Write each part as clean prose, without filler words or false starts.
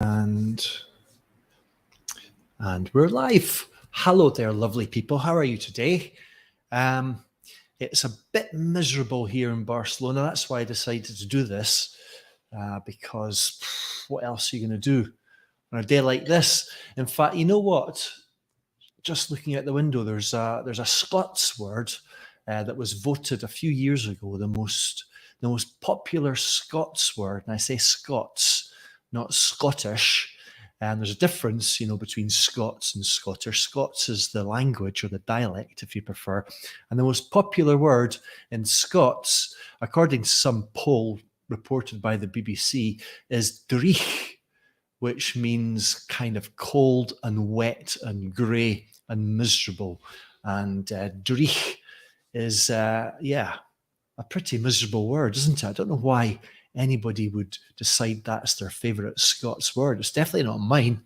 And we're live. Hello there, lovely people. How are you today? It's a bit miserable here in Barcelona. That's why I decided to do this, because what else are you going to do on a day like this? In fact, you know what? Just looking out the window, there's a Scots word that was voted a few years ago the most popular Scots word, and I say Scots, not Scottish. And there's a difference, between Scots and Scottish. Scots is the language or the dialect, if you prefer. And the most popular word in Scots, according to some poll reported by the BBC, is dreich, which means kind of cold and wet and grey and miserable. And dreich is, a pretty miserable word, isn't it? I don't know why anybody would decide that's their favourite Scots word. It's definitely not mine.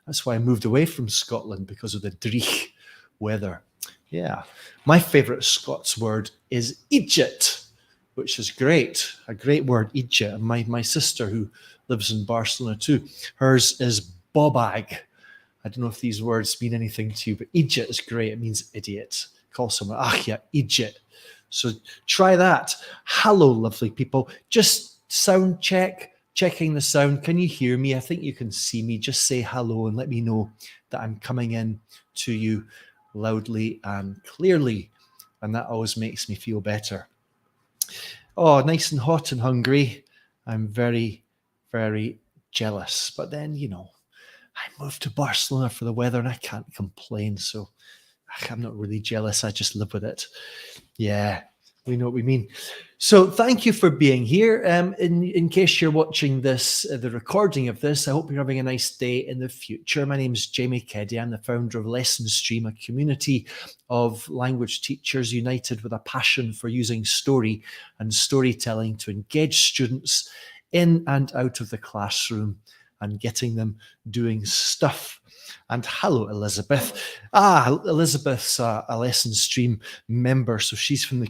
That's why I moved away from Scotland, because of the dreich weather. Yeah. My favourite Scots word is idiot, which is great. A great word, idiot. And my sister, who lives in Barcelona too, hers is bobag. I don't know if these words mean anything to you, but idiot is great. It means idiot. Call someone, idiot. So try that. Hello, lovely people. Just sound check, checking the sound. Can you hear me? I think you can see me. Just say hello and let me know that I'm coming in to you loudly and clearly. And that always makes me feel better. Oh, nice and hot and hungry. I'm very, very jealous. But then, I moved to Barcelona for the weather and I can't complain. So I'm not really jealous. I just live with it. Yeah, we know what we mean. So thank you for being here. In case you're watching this, the recording of this, I hope you're having a nice day in the future. My name is Jamie Keddy. I'm the founder of LessonStream, a community of language teachers united with a passion for using story and storytelling to engage students in and out of the classroom and getting them doing stuff. And hello, Elizabeth. Elizabeth's a LessonStream member, so she's from the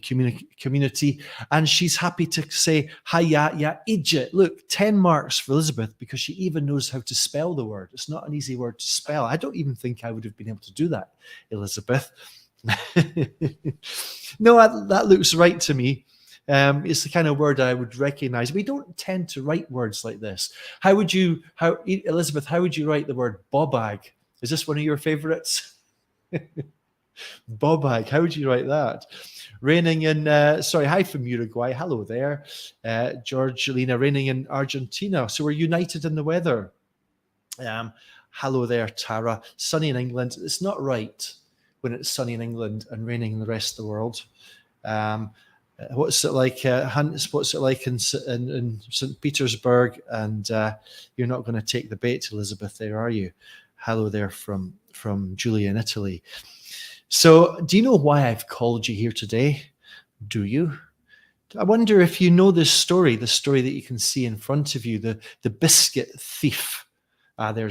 community, and she's happy to say, hi, idiot. Look, 10 marks for Elizabeth, because she even knows how to spell the word. It's not an easy word to spell. I don't even think I would have been able to do that, Elizabeth. No, that looks right to me. It's the kind of word I would recognize. We don't tend to write words like this. Elizabeth, how would you write the word bobag? Is this one of your favorites? Bobag, how would you write that? Raining in, hi from Uruguay. Hello there. Georgelina, raining in Argentina. So we're united in the weather. Hello there, Tara. Sunny in England. It's not right when it's sunny in England and raining in the rest of the world. What's it like, Hans? What's it like in St. Petersburg? And you're not going to take the bait, Elizabeth, there, are you? Hello there from Julia in Italy. So do you know why I've called you here today? Do you? I wonder if you know this story, the story that you can see in front of you, the biscuit thief. There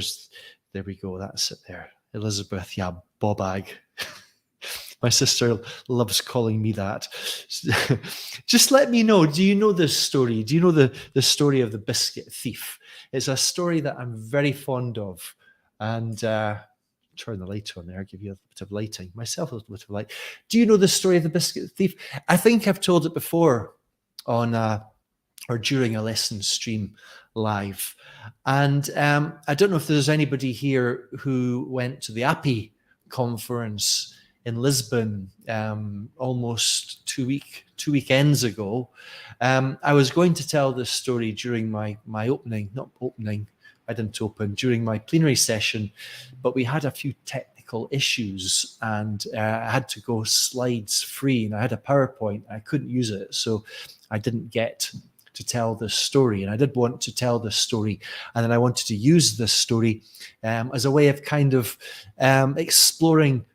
we go. That's it there. Elizabeth, bobag. My sister loves calling me that. Just let me know, do you know this story? Do you know the story of the biscuit thief? It's a story that I'm very fond of. And turn the light on there, give you a bit of lighting. Myself, a little bit of light. Do you know the story of the biscuit thief? I think I've told it before on or during a LessonStream live. And I don't know if there's anybody here who went to the API conference in Lisbon almost two weekends ago. I was going to tell this story during my opening, I didn't open, during my plenary session, but we had a few technical issues and I had to go slides free, and I had a PowerPoint. I couldn't use it, so I didn't get to tell this story. And I did want to tell this story, and then I wanted to use this story as a way of kind of exploring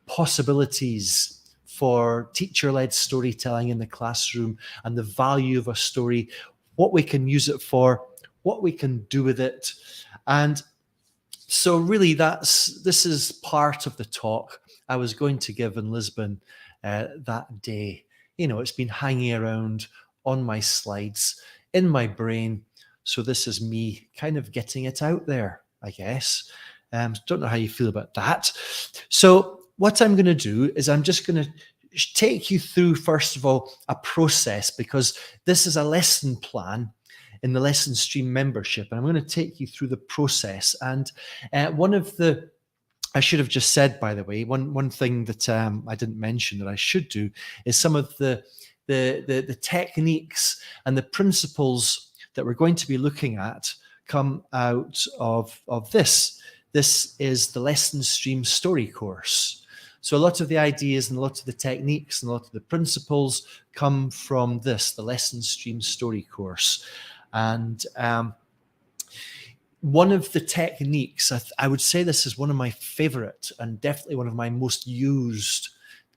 possibilities for teacher-led storytelling in the classroom and the value of a story, what we can use it for, what we can do with it. And so really this is part of the talk I was going to give in Lisbon that day. It's been hanging around on my slides, in my brain, So this is me kind of getting it out there, I guess. Don't know how you feel about that. So what I'm going to do is I'm just going to take you through, first of all, a process, because this is a lesson plan in the LessonStream membership. And I'm going to take you through the process. And one of the, I should have just said, by the way, one thing that I didn't mention that I should do is some of the techniques and the principles that we're going to be looking at come out of this. This is the LessonStream story course. So a lot of the ideas and a lot of the techniques and a lot of the principles come from this, the LessonStream story course. And one of the techniques, I would say this is one of my favorite and definitely one of my most used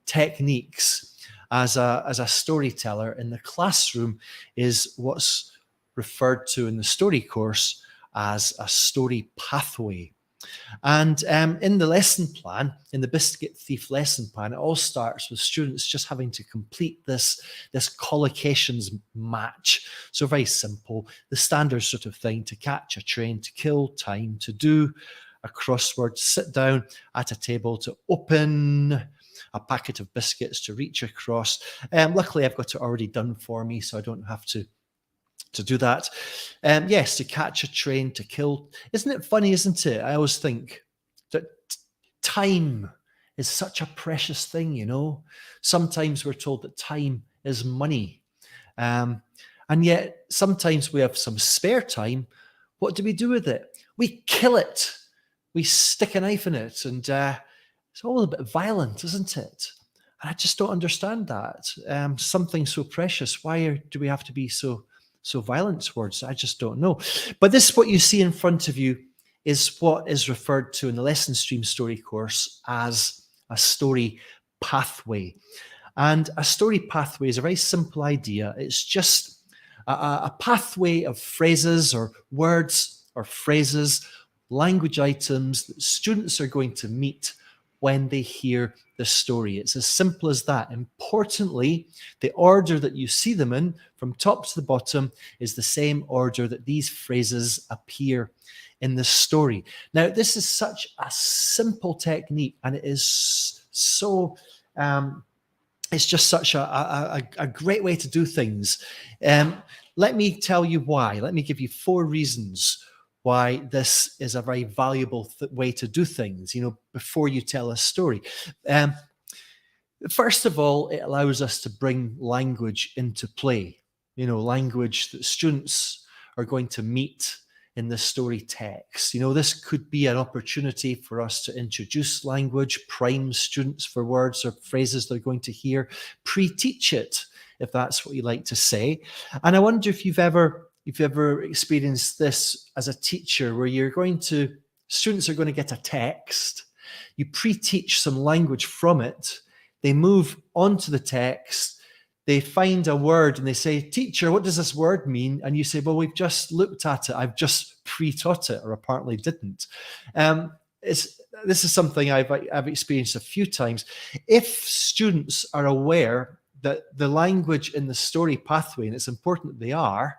techniques as a storyteller in the classroom, is what's referred to in the story course as a story pathway. And in the lesson plan, in the Biscuit Thief lesson plan, it all starts with students just having to complete this collocations match. So very simple, the standard sort of thing: to catch a train, to kill time, to do a crossword, sit down at a table, to open a packet of biscuits, to reach across. Luckily, I've got it already done for me, so I don't have to do that. Yes, to catch a train, to kill. Isn't it funny, isn't it? I always think that time is such a precious thing, you know. Sometimes we're told that time is money. And yet sometimes we have some spare time. What do we do with it? We kill it. We stick a knife in it. And it's all a bit violent, isn't it? And I just don't understand that. Something so precious. Why do we have to be so violent towards it? I just don't know. But this, what you see in front of you, is what is referred to in the LessonStream story course as a story pathway. And a story pathway is a very simple idea. It's just a pathway of phrases or words or phrases, language items that students are going to meet when they hear the story. It's as simple as that. Importantly, the order that you see them in, from top to the bottom, is the same order that these phrases appear in the story. Now, this is such a simple technique, and it is so, it's just such a great way to do things. Let me tell you why. Let me give you 4 reasons why this is a very valuable way to do things, you know, before you tell a story. First of all, it allows us to bring language into play, you know, language that students are going to meet in the story text. You know, this could be an opportunity for us to introduce language, prime students for words or phrases they're going to hear, pre-teach it, if that's what you like to say. And I wonder if you've ever experienced this as a teacher, where students are going to get a text, you pre-teach some language from it, they move on to the text, they find a word and they say, "Teacher, what does this word mean?" And you say, "Well, we've just looked at it. I've just pre-taught it," or apparently didn't. This is something I've experienced a few times. If students are aware that the language in the story pathway, and it's important that they are,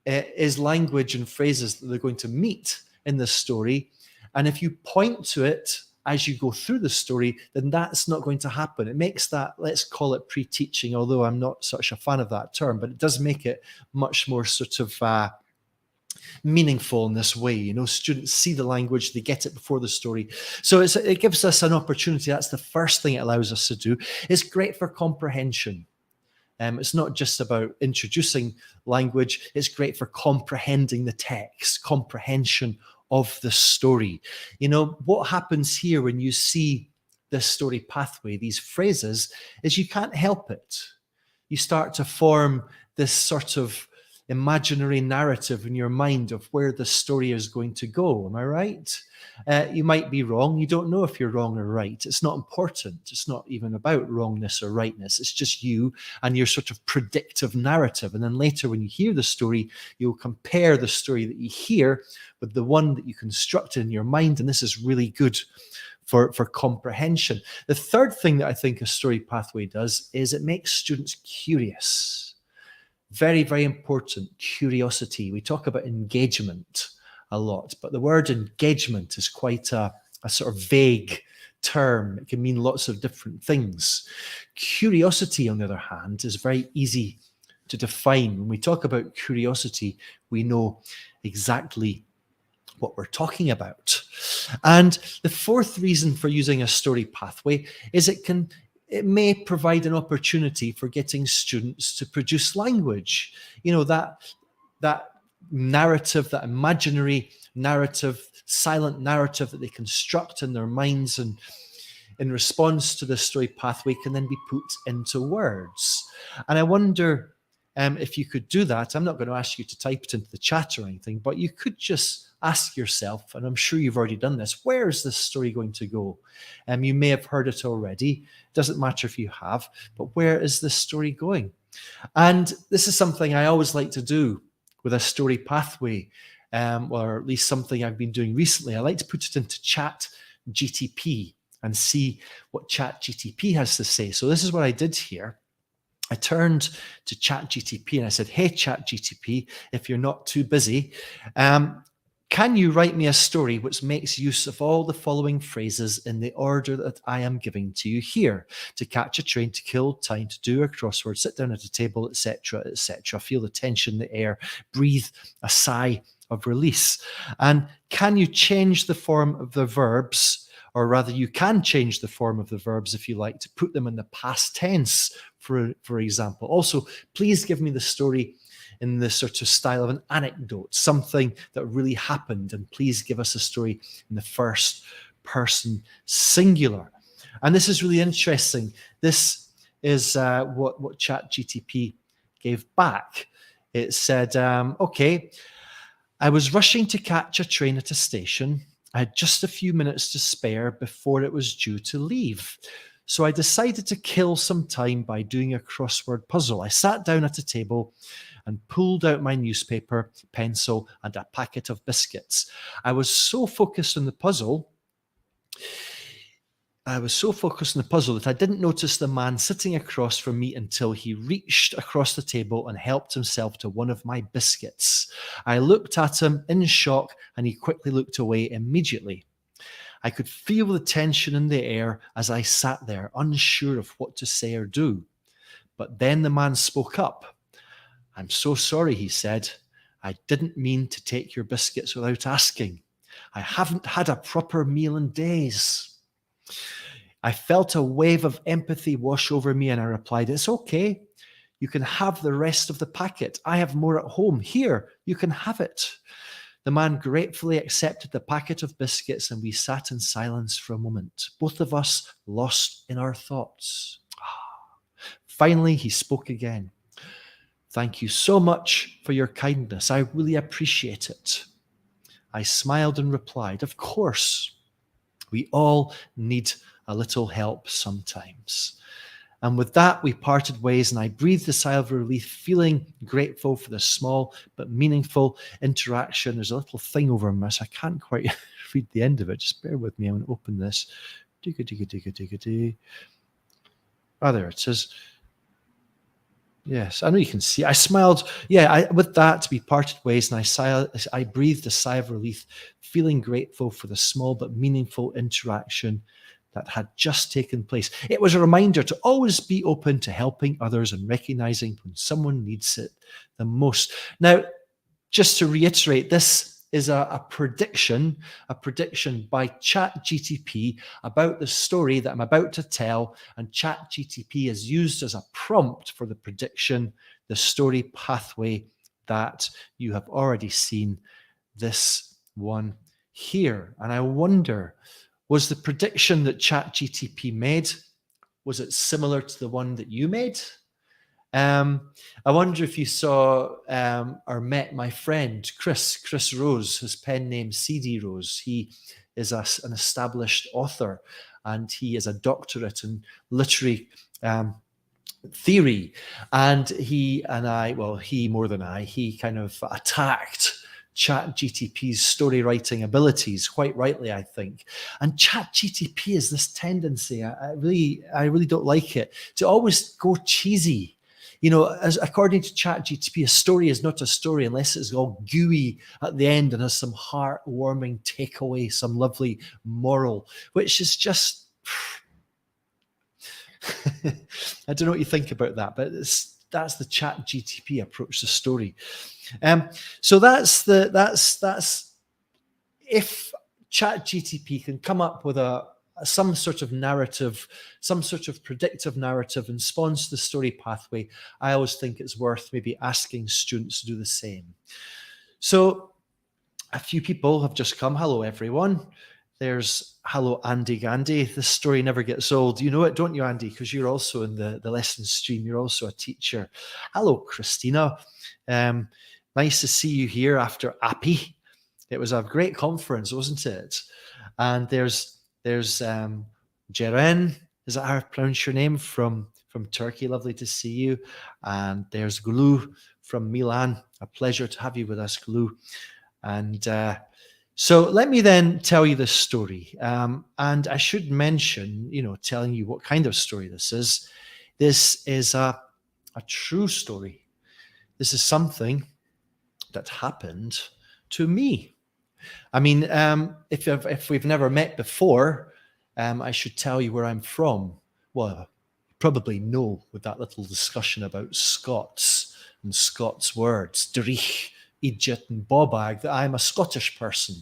is language and phrases that they're going to meet in the story, and if you point to it as you go through the story, then that's not going to happen. It makes that, let's call it pre-teaching, although I'm not such a fan of that term, but it does make it much more sort of meaningful in this way. You know, students see the language, they get it before the story. So it gives us an opportunity. That's the first thing it allows us to do. It's great for comprehension. It's not just about introducing language, it's great for comprehending the text, comprehension of the story. You know, what happens here when you see this story pathway, these phrases, is you can't help it. You start to form this sort of imaginary narrative in your mind of where the story is going to go. Am I right? You might be wrong. You don't know if you're wrong or right. It's not important. It's not even about wrongness or rightness. It's just you and your sort of predictive narrative. And then later when you hear the story, you'll compare the story that you hear with the one that you constructed in your mind. And this is really good for comprehension. The third thing that I think a story pathway does is it makes students curious. Very, very important. Curiosity. We talk about engagement a lot, but the word engagement is quite a sort of vague term. It can mean lots of different things. Curiosity, on the other hand, is very easy to define. When we talk about curiosity, we know exactly what we're talking about. And the fourth reason for using a story pathway is it may provide an opportunity for getting students to produce language. You know, that narrative, that imaginary narrative, silent narrative that they construct in their minds and in response to the story pathway can then be put into words. And I wonder if you could do that. I'm not going to ask you to type it into the chat or anything, but you could just ask yourself, and I'm sure you've already done this, where is this story going to go? You may have heard it already. Doesn't matter if you have, but where is this story going? And this is something I always like to do with a story pathway, or at least something I've been doing recently. I like to put it into Chat GTP and see what Chat GTP has to say. So this is what I did here. I turned to Chat GTP and I said, hey, Chat GTP, if you're not too busy, can you write me a story which makes use of all the following phrases in the order that I am giving to you here? To catch a train, to kill time, to do a crossword, sit down at a table, etc., etc. Feel the tension in the air, breathe a sigh of release. And can you change the form of the verbs? Or rather, you can change the form of the verbs if you like, to put them in the past tense, for example. Also, please give me the story in the sort of style of an anecdote, something that really happened, and please give us a story in the first person singular. And this is really interesting. This is what ChatGTP gave back. It said, okay, I was rushing to catch a train at a station. I had just a few minutes to spare before it was due to leave. So I decided to kill some time by doing a crossword puzzle. I sat down at a table and pulled out my newspaper, pencil, and a packet of biscuits. I was so focused on the puzzle that I didn't notice the man sitting across from me until he reached across the table and helped himself to one of my biscuits. I looked at him in shock, and he quickly looked away immediately. I could feel the tension in the air as I sat there, unsure of what to say or do. But then the man spoke up. I'm so sorry, he said. I didn't mean to take your biscuits without asking. I haven't had a proper meal in days. I felt a wave of empathy wash over me, and I replied, it's okay. You can have the rest of the packet. I have more at home. Here, you can have it. The man gratefully accepted the packet of biscuits, and we sat in silence for a moment, both of us lost in our thoughts. Finally, he spoke again. Thank you so much for your kindness. I really appreciate it. I smiled and replied, of course. We all need a little help sometimes. And with that, we parted ways, and I breathed a sigh of relief, feeling grateful for the small but meaningful interaction. There's a little thing over my so I can't quite read the end of it. Just bear with me. I'm going to open this. Oh, there it is. Yes, I know you can see. I smiled. Yeah, with that, we parted ways, and I breathed a sigh of relief, feeling grateful for the small but meaningful interaction that had just taken place. It was a reminder to always be open to helping others and recognizing when someone needs it the most. Now, just to reiterate, this is a prediction by ChatGTP about the story that I'm about to tell, and ChatGTP is used as a prompt for the prediction, the story pathway that you have already seen, this one here. And I wonder, was the prediction that ChatGTP made, was it similar to the one that you made? I wonder if you saw or met my friend, Chris Rose, his pen name CD Rose. He is an established author, and he is a doctorate in literary theory. And he more than I, he kind of attacked ChatGTP's story writing abilities, quite rightly, I think. And ChatGTP has this tendency, I really don't like it, to always go cheesy. as according to ChatGTP, a story is not a story unless it's all gooey at the end and has some heartwarming takeaway, some lovely moral, which is just, I don't know what you think about that, but that's the ChatGTP approach to story. So that's if ChatGTP can come up with some sort of narrative, some sort of predictive narrative and spawns the story pathway, I always think it's worth maybe asking students to do the same. So a few people have just come. Hello, everyone. There's hello, Andy Gandy. This story never gets old. You know it, don't you, Andy? Because you're also in the lesson stream. You're also a teacher. Hello, Christina. Nice to see you here after API. It was a great conference, wasn't it? And there's Jeren. Is that how I pronounce your name? From Turkey. Lovely to see you. And there's Gulu from Milan. A pleasure to have you with us, Gulu. And so let me then tell you this story. And I should mention, telling you what kind of story this is. This is a true story. This is something that happened to me. I mean, if we've never met before, I should tell you where I'm from. Well, you probably know with that little discussion about Scots and Scots words, Drich, Idiot and Bobag, that I'm a Scottish person.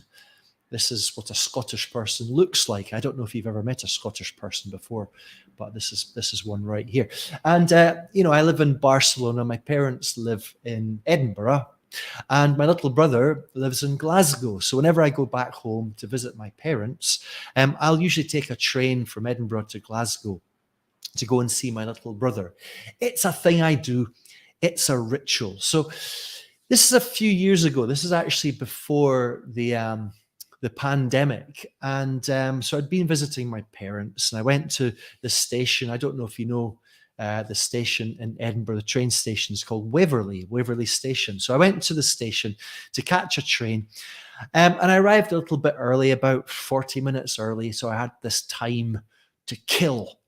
This is what a Scottish person looks like. I don't know if you've ever met a Scottish person before, but this is one right here. And, I live in Barcelona. My parents live in Edinburgh. And my little brother lives in Glasgow. So whenever I go back home to visit my parents, I'll usually take a train from Edinburgh to Glasgow to go and see my little brother. It's a thing I do. It's a ritual. So this is a few years ago. This is actually before the pandemic. And so I'd been visiting my parents and I went to the station. I don't know if you know the station in Edinburgh, the train station is called Waverley Station. So I went to the station to catch a train and I arrived a little bit early, about 40 minutes early. So I had this time to kill.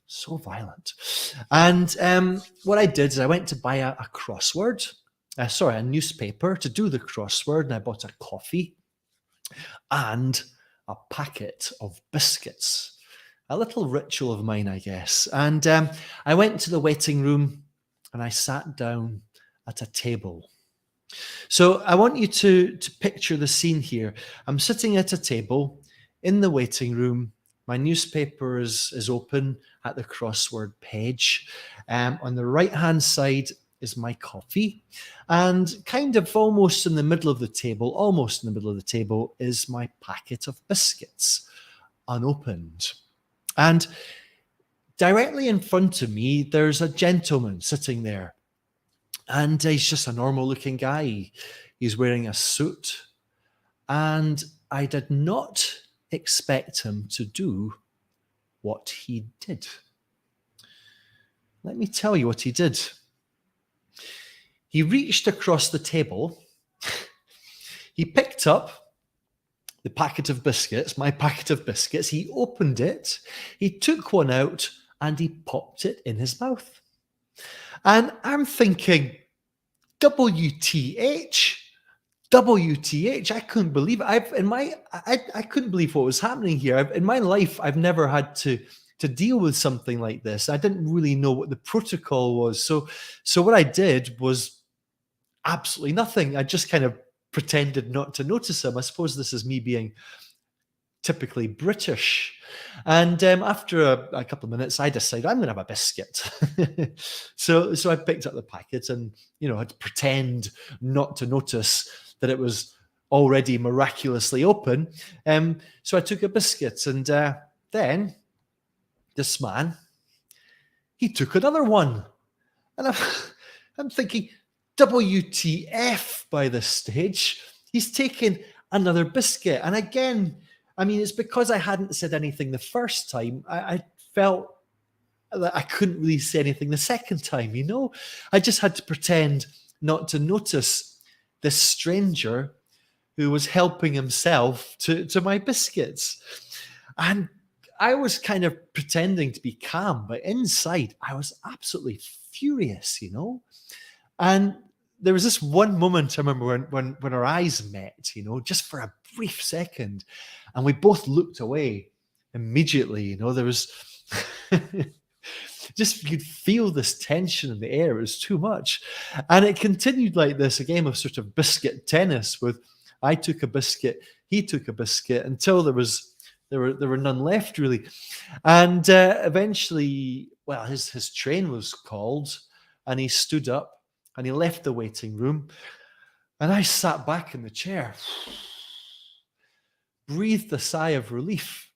So violent. And what I did is I went to buy a crossword, a newspaper to do the crossword, and I bought a coffee and a packet of biscuits. A little ritual of mine, I guess. And I went to the waiting room and I sat down at a table. So I want you to picture the scene here. I'm sitting at a table in the waiting room. My newspaper is open at the crossword page. On the right-hand side is my coffee. And kind of almost in the middle of the table, is my packet of biscuits, unopened. And directly in front of me, there's a gentleman sitting there. And he's just a normal looking guy. He's wearing a suit. And I did not expect him to do what he did. Let me tell you what he did. He reached across the table. He picked up the packet of biscuits, my packet of biscuits. He opened it, he took one out, and he popped it in his mouth. And I'm thinking, WTH? I couldn't believe it. I couldn't believe what was happening here. In my life, I've never had to deal with something like this. I didn't really know what the protocol was. So what I did was absolutely nothing. I just kind of pretended not to notice him. I suppose this is me being typically British. And after a couple of minutes, I decided I'm going to have a biscuit. So I picked up the packet and, had to pretend not to notice that it was already miraculously open. So I took a biscuit and then this man, he took another one. And I'm thinking, WTF by this stage. He's taken another biscuit. And again, it's because I hadn't said anything the first time. I felt that I couldn't really say anything the second time, I just had to pretend not to notice this stranger who was helping himself to my biscuits. And I was kind of pretending to be calm, but inside I was absolutely furious, you know. And there was this one moment I remember when our eyes met, you know, just for a brief second, and we both looked away immediately. You know, there was just you'd feel this tension in the air. It was too much, and it continued like this, a game of sort of biscuit tennis with I took a biscuit, he took a biscuit, until there were none left really. And eventually, well, his train was called, and he stood up and he left the waiting room. And I sat back in the chair, breathed a sigh of relief,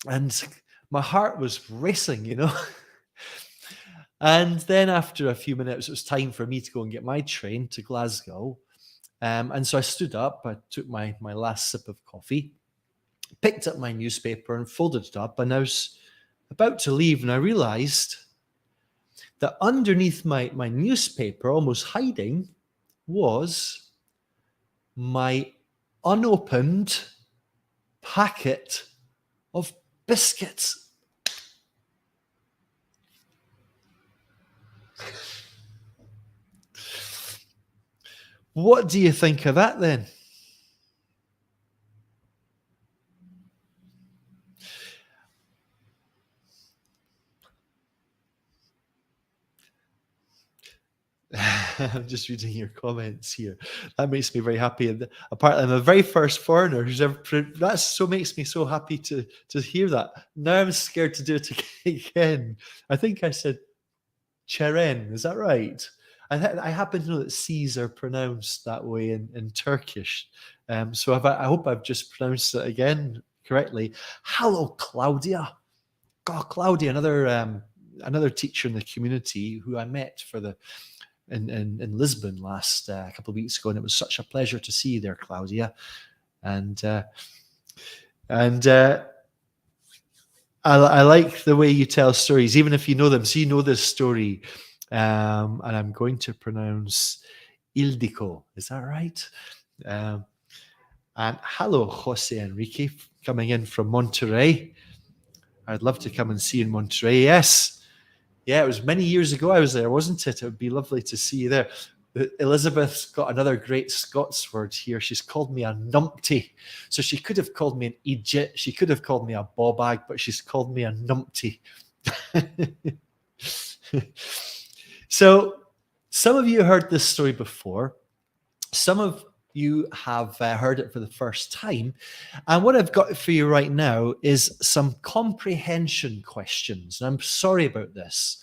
and my heart was racing, you know. And then after a few minutes, it was time for me to go and get my train to Glasgow. And so I stood up, I took my last sip of coffee, picked up my newspaper and folded it up, and I was about to leave, and I realized that underneath my newspaper, almost hiding, was my unopened packet of biscuits. What do you think of that then? I'm just reading your comments here. That makes me very happy. And apparently, I'm the very first foreigner who's ever. That so makes me so happy to hear that. Now I'm scared to do it again. I think I said Çeren. Is that right? I happen to know that C's are pronounced that way in Turkish. So I hope I've just pronounced it again correctly. Hello, Claudia. God, Claudia, another teacher in the community who I met in Lisbon last couple of weeks ago, and it was such a pleasure to see you there, Claudia. And I like the way you tell stories, even if you know them. So you know this story, and I'm going to pronounce Ildiko. Is that right? And hello, Jose Enrique, coming in from Monterrey. I'd love to come and see you in Monterrey. Yes. Yeah, it was many years ago I was there, wasn't it? It would be lovely to see you there. Elizabeth's got another great Scots word here. She's called me a numpty. So she could have called me an idiot. She could have called me a bobag, but she's called me a numpty. So some of you heard this story before. Some of you have heard it for the first time. And what I've got for you right now is some comprehension questions. And I'm sorry about this.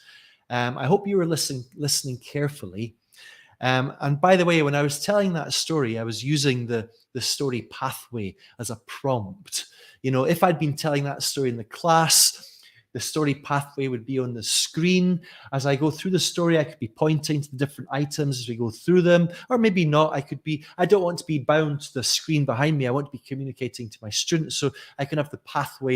I hope you were listening carefully. And by the way, when I was telling that story, I was using the story pathway as a prompt. You know, if I'd been telling that story in the class, the story pathway would be on the screen. As I go through the story, I could be pointing to the different items as we go through them, or maybe not. I don't want to be bound to the screen behind me. I want to be communicating to my students, so I can have the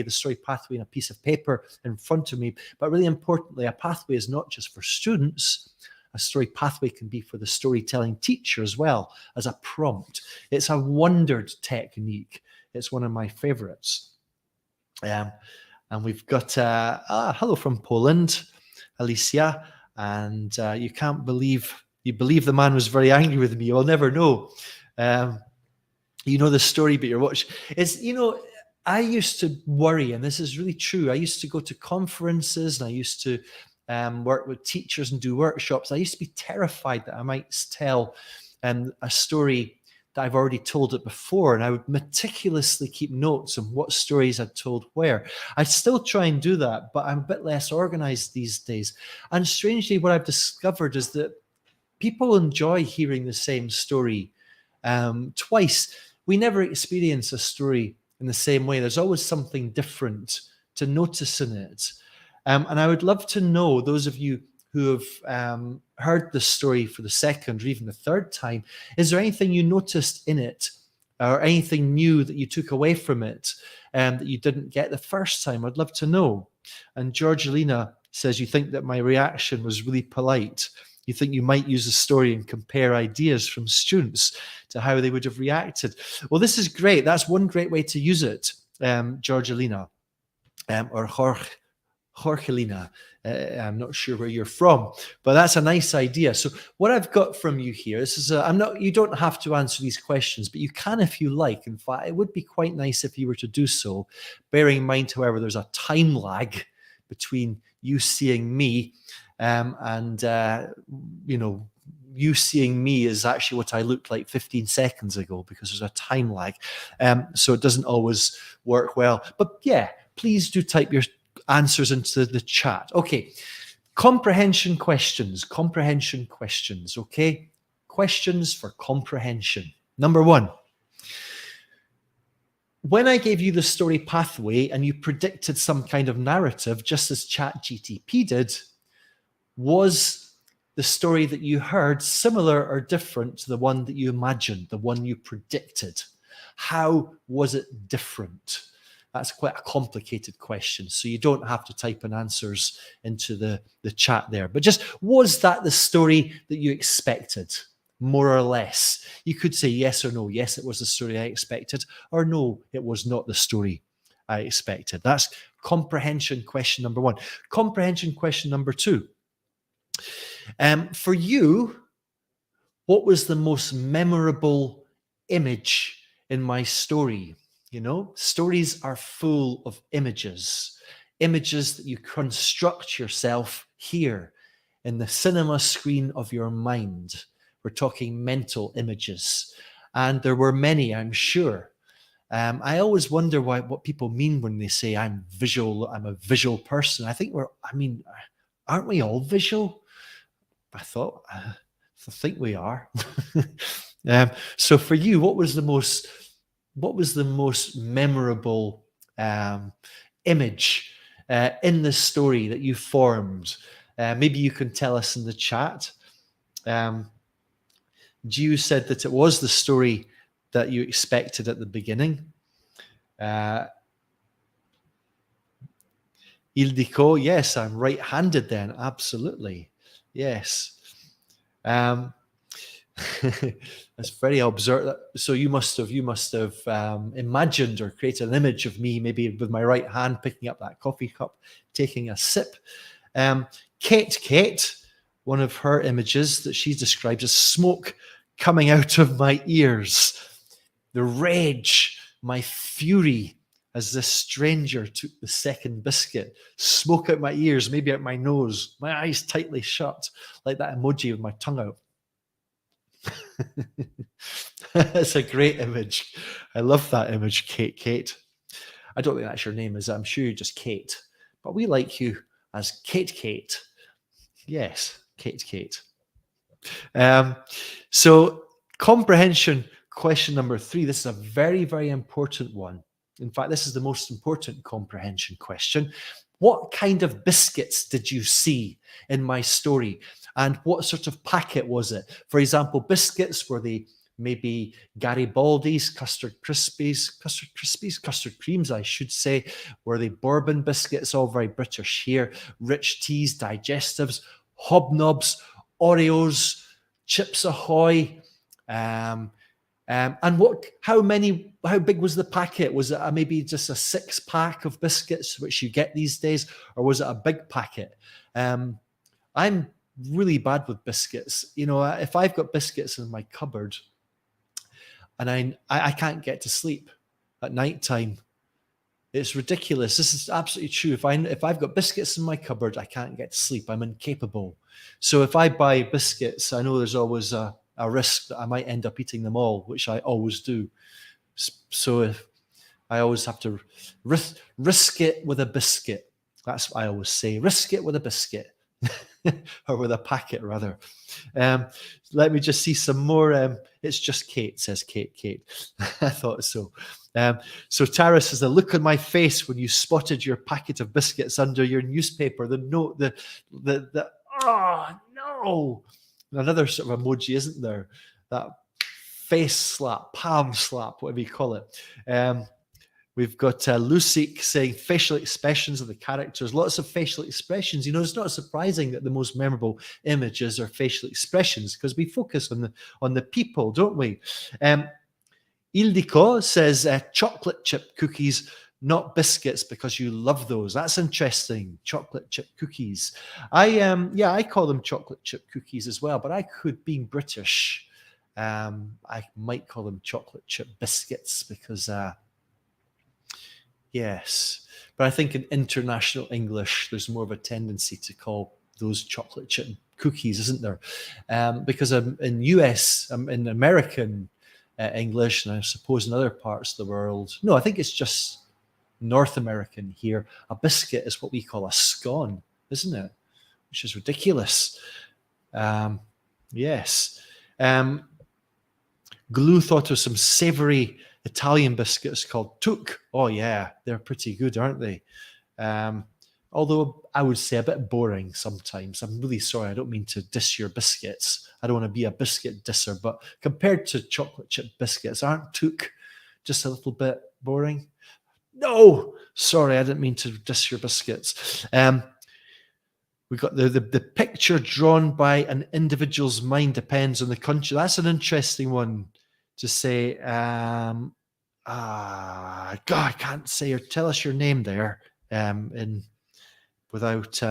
story pathway, in a piece of paper in front of me. But really importantly, a pathway is not just for students. A story pathway can be for the storytelling teacher as well, as a prompt. It's a wondered technique. It's one of my favorites. And we've got, hello from Poland, Alicia. And you believe the man was very angry with me. You'll never know. You know the story, but you're watching. I used to worry, and this is really true. I used to go to conferences, and I used to work with teachers and do workshops. I used to be terrified that I might tell a story that I've already told it before, and I would meticulously keep notes on what stories I'd told where. I still try and do that, but I'm a bit less organized these days. And strangely, what I've discovered is that people enjoy hearing the same story twice. We never experience a story in the same way. There's always something different to notice in it. And I would love to know, those of you who have heard the story for the second or even the third time, is there anything you noticed in it or anything new that you took away from it that you didn't get the first time? I'd love to know. And Georgelina says, you think that my reaction was really polite. You think you might use a story and compare ideas from students to how they would have reacted. Well, this is great. That's one great way to use it, Georgelina, or Jorgelina. I'm not sure where you're from, but that's a nice idea. So what I've got from you here, this is you don't have to answer these questions, but you can if you like. In fact, it would be quite nice if you were to do so, bearing in mind, however, there's a time lag between you seeing me and you seeing me is actually what I looked like 15 seconds ago, because there's a time lag. So it doesn't always work well. But yeah, please do type your answers into the chat. Okay, comprehension questions, okay? Questions for comprehension. Number one. When I gave you the story pathway and you predicted some kind of narrative, just as ChatGTP did, was the story that you heard similar or different to the one that you imagined, the one you predicted? How was it different? That's quite a complicated question, so you don't have to type in answers into the chat there. But just, was that the story that you expected? More or less. You could say yes or no. Yes, it was the story I expected, or no, it was not the story I expected. That's comprehension question number one. Comprehension question number two. For you, what was the most memorable image in my story? You know, stories are full of images that you construct yourself here in the cinema screen of your mind. We're talking mental images. And there were many, I'm sure. I always wonder what people mean when they say I'm a visual person. I think aren't we all visual? I think we are. So for you, what was the most memorable image in the story that you formed? Maybe you can tell us in the chat. Gio said that it was the story that you expected at the beginning. Ildiko, yes, I'm right-handed then. Absolutely. Yes. That's very observant. So you must have imagined or created an image of me, maybe with my right hand picking up that coffee cup, taking a sip. Kate, one of her images that she describes as smoke coming out of my ears. The rage, my fury as this stranger took the second biscuit. Smoke out my ears, maybe out my nose, my eyes tightly shut, like that emoji with my tongue out. That's a great image. I love that image, Kate. I don't think that's your name, is it? I'm sure you're just Kate. But we like you as Kate. Yes, Kate. So comprehension question number 3. This is a very, very important one. In fact, this is the most important comprehension question. What kind of biscuits did you see in my story? And what sort of packet was it? For example, biscuits, were they maybe Garibaldi's, custard creams, I should say? Were they bourbon biscuits, all very British here? Rich teas, digestives, hobnobs, Oreos, Chips Ahoy, and how big was the packet? Was it maybe just a 6-pack of biscuits, which you get these days, or was it a big packet? I'm really bad with biscuits. You know, if I've got biscuits in my cupboard and I can't get to sleep at night time, it's ridiculous. This is absolutely true. If I've got biscuits in my cupboard, I can't get to sleep. I'm incapable. So if I buy biscuits, I know there's always a risk that I might end up eating them all, which I always do. So if I always have to risk it with a biscuit. That's what I always say. Risk it with a biscuit. Or with a packet, rather. Let me just see some more. It's just Kate, says Kate. I thought so. So Tara says, the look on my face when you spotted your packet of biscuits under your newspaper, the note, oh no. Another sort of emoji, isn't there? That face slap, palm slap, whatever you call it. We've got Lucy saying facial expressions of the characters. Lots of facial expressions. You know, it's not surprising that the most memorable images are facial expressions, because we focus on the people, don't we? Ildiko says chocolate chip cookies not biscuits because you love those. That's interesting. Chocolate chip cookies. I call them chocolate chip cookies as well, but I could, being British, I might call them chocolate chip biscuits because, yes. But I think in international English, there's more of a tendency to call those chocolate chip cookies, isn't there? Because in US, in American English, and I suppose in other parts of the world, no, I think it's just North American here, a biscuit is what we call a scone, isn't it? Which is ridiculous. Yes. Glue thought of some savory Italian biscuits called Tuk. Oh yeah, they're pretty good, aren't they? Although I would say a bit boring sometimes. I'm really sorry, I don't mean to diss your biscuits. I don't want to be a biscuit disser, but compared to chocolate chip biscuits, aren't Tuk just a little bit boring? No, sorry, I didn't mean to diss your biscuits. We've got the picture drawn by an individual's mind depends on the country. That's an interesting one to say. God, I can't say or tell us your name there without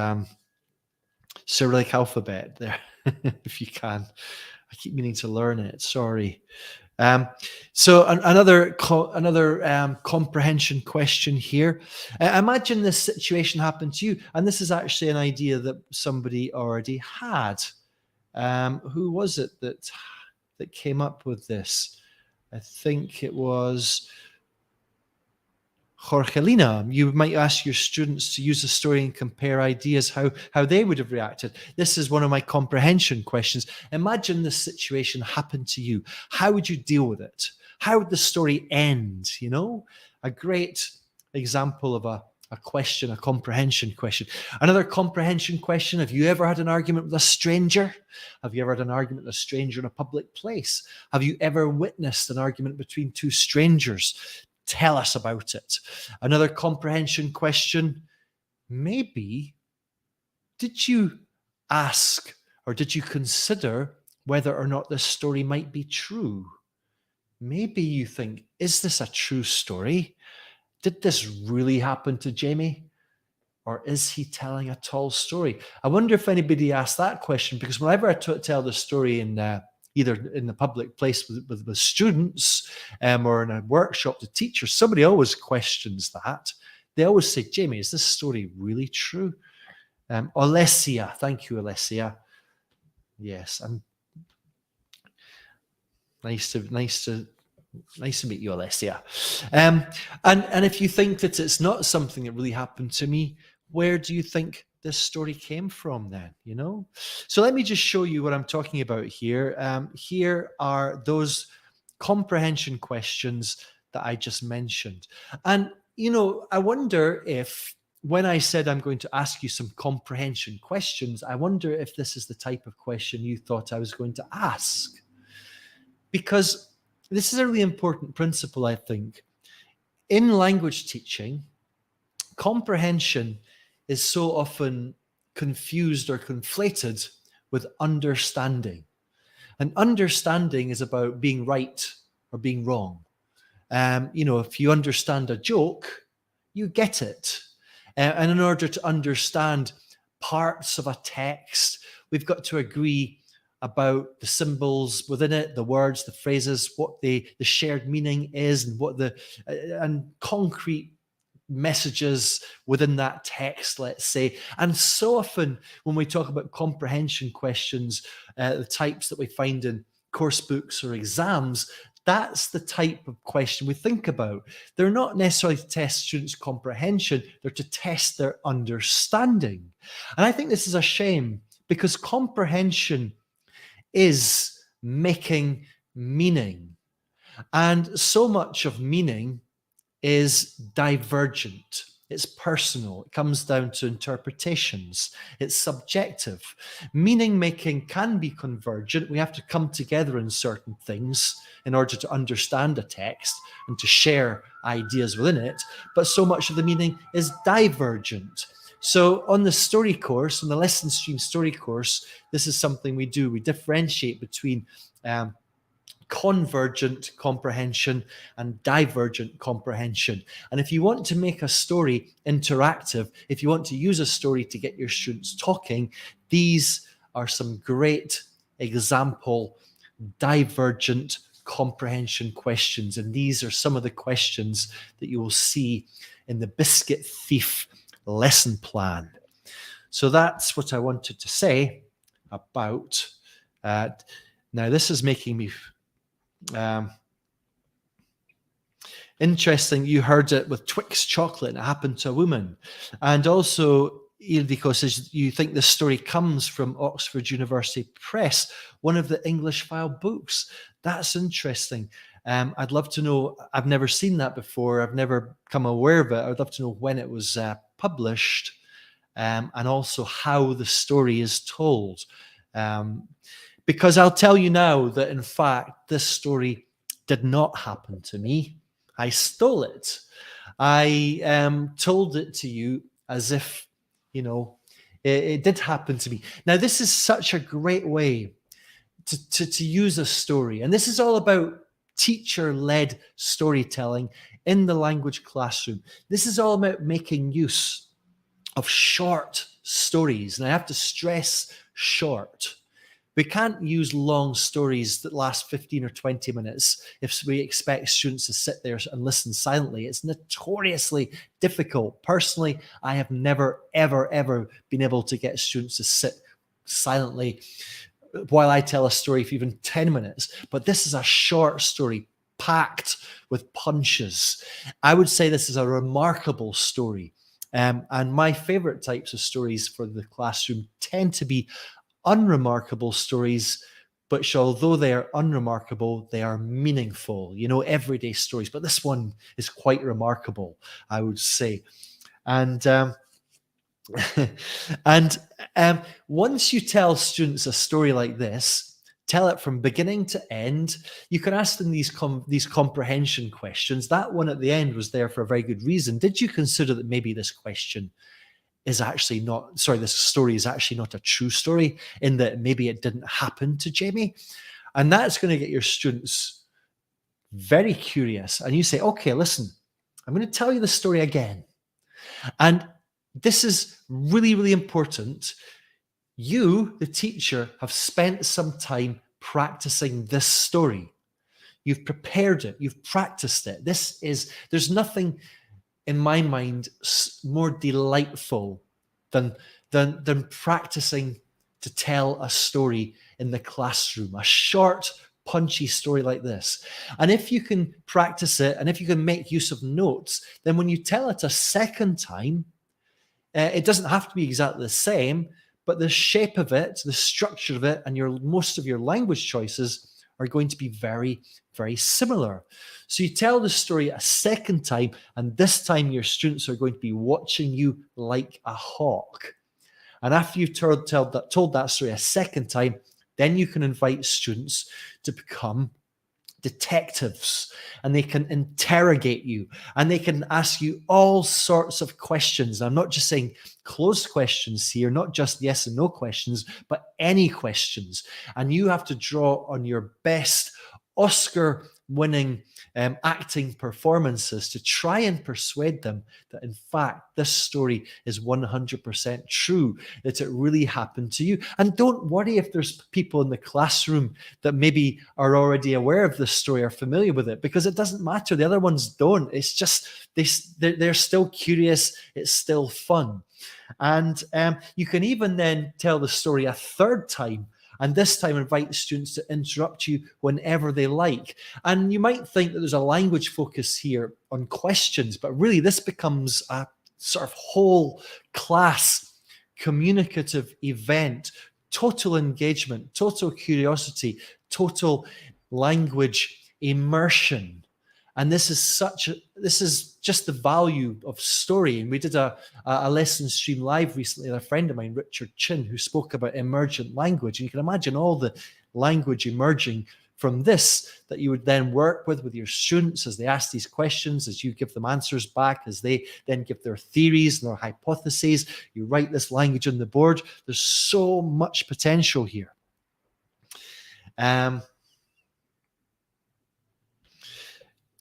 Cyrillic alphabet there, if you can. I keep meaning to learn it. Sorry. So another comprehension question here. Imagine this situation happened to you, and this is actually an idea that somebody already had. Who was it that came up with this? I think it was Jorgelina. You might ask your students to use the story and compare ideas, how they would have reacted. This is one of my comprehension questions. Imagine this situation happened to you. How would you deal with it? How would the story end? You know, a great example of a question, a comprehension question. Another comprehension question: have you ever had an argument with a stranger? Have you ever had an argument with a stranger in a public place? Have you ever witnessed an argument between two strangers? Tell us about it. Another comprehension question, maybe, did you ask or did you consider whether or not this story might be true? Maybe you think, is this a true story? Did this really happen to Jamie? Or is he telling a tall story? I wonder if anybody asked that question, because whenever I tell the story in either in the public place with students or in a workshop to teachers, somebody always questions that. They always say, Jamie, is this story really true? Alessia, thank you, Alessia. Yes, nice to meet you, Alessia. And if you think that it's not something that really happened to me, where do you think this story came from then, you know? So let me just show you what I'm talking about here. Here are those comprehension questions that I just mentioned. And, you know, I wonder if when I said I'm going to ask you some comprehension questions, I wonder if this is the type of question you thought I was going to ask. Because this is a really important principle, I think. In language teaching, comprehension is so often confused or conflated with understanding. And understanding is about being right or being wrong. You know, if you understand a joke, you get it. And in order to understand parts of a text, we've got to agree about the symbols within it, the words, the phrases, what the shared meaning is, and what and concrete messages within that text, let's say. And so often when we talk about comprehension questions, the types that we find in course books or exams, that's the type of question we think about. They're not necessarily to test students' comprehension, they're to test their understanding. And I think this is a shame, because comprehension is making meaning. And so much of meaning is divergent. It's personal. It comes down to interpretations. It's subjective. Meaning making can be convergent. We have to come together in certain things in order to understand a text and to share ideas within it. But so much of the meaning is divergent. So on the story course, on the LessonStream story course, this is something we do. We differentiate between convergent comprehension, and divergent comprehension. And if you want to make a story interactive, if you want to use a story to get your students talking, these are some great example divergent comprehension questions. And these are some of the questions that you will see in the Biscuit Thief lesson plan. So that's what I wanted to say about now this is making me interesting. You heard it with Twix chocolate and it happened to a woman. And also, because you think this story comes from Oxford University Press, one of the English file books. That's interesting. I'd love to know, I've never seen that before. I've never come aware of it. I'd love to know when it was published and also how the story is told. Because I'll tell you now that, in fact, this story did not happen to me. I stole it. I told it to you as if, it did happen to me. Now, this is such a great way to use a story. And this is all about teacher-led storytelling in the language classroom. This is all about making use of short stories. And I have to stress short. We can't use long stories that last 15 or 20 minutes if we expect students to sit there and listen silently. It's notoriously difficult. Personally, I have never, ever, ever been able to get students to sit silently while I tell a story for even 10 minutes. But this is a short story packed with punches. I would say this is a remarkable story. And my favorite types of stories for the classroom tend to be unremarkable stories, but although they are unremarkable, they are meaningful, everyday stories. But this one is quite remarkable, I would say. And once you tell students a story like this, tell it from beginning to end. You can ask them these comprehension questions. That one at the end was there for a very good reason. Did you consider that maybe this question is actually not, this story is actually not a true story, in that maybe it didn't happen to Jamie? And that's going to get your students very curious. And you say, okay, listen, I'm going to tell you the story again. And this is really, really important. You, the teacher, have spent some time practicing this story. You've prepared it. You've practiced it. There's nothing in my mind more delightful than practicing to tell a story in the classroom, a short, punchy story like this. And if you can practice it, and if you can make use of notes, then when you tell it a second time, it doesn't have to be exactly the same, but the shape of it, the structure of it, and most of your language choices are going to be very, very similar. So you tell the story a second time, and this time your students are going to be watching you like a hawk. And after you've told that story a second time, then you can invite students to become detectives, and they can interrogate you, and they can ask you all sorts of questions. I'm not just saying closed questions here, not just yes and no questions, but any questions. And you have to draw on your best Oscar-winning acting performances to try and persuade them that, in fact, this story is 100% true, that it really happened to you. And don't worry if there's people in the classroom that maybe are already aware of this story or familiar with it, because it doesn't matter. The other ones don't. It's just they're still curious. It's still fun. And you can even then tell the story a third time, and this time invite students to interrupt you whenever they like. And you might think that there's a language focus here on questions, but really this becomes a sort of whole class communicative event, total engagement, total curiosity, total language immersion. And this is just the value of story. And we did a LessonStream live recently with a friend of mine, Richard Chin, who spoke about emergent language. And you can imagine all the language emerging from this that you would then work with your students as they ask these questions, as you give them answers back, as they then give their theories and their hypotheses. You write this language on the board. There's so much potential here.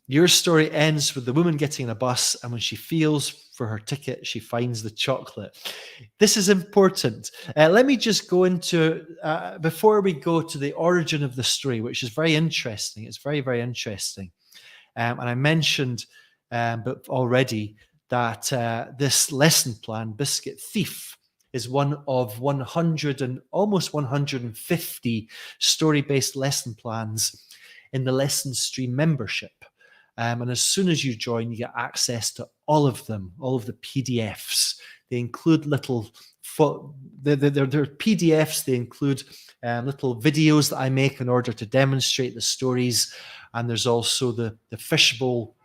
Your story ends with the woman getting on a bus, and when she feels for her ticket, she finds the chocolate. This is important. Let me just go into, before we go to the origin of the story, which is very interesting. It's very, very interesting. And I mentioned but already that this lesson plan, Biscuit Thief, is one of 100 and almost 150 story-based lesson plans in the LessonStream membership. And as soon as you join, you get access to all of them, all of the PDFs. They include little, they're PDFs. They include little videos that I make in order to demonstrate the stories. And there's also the Fishbowl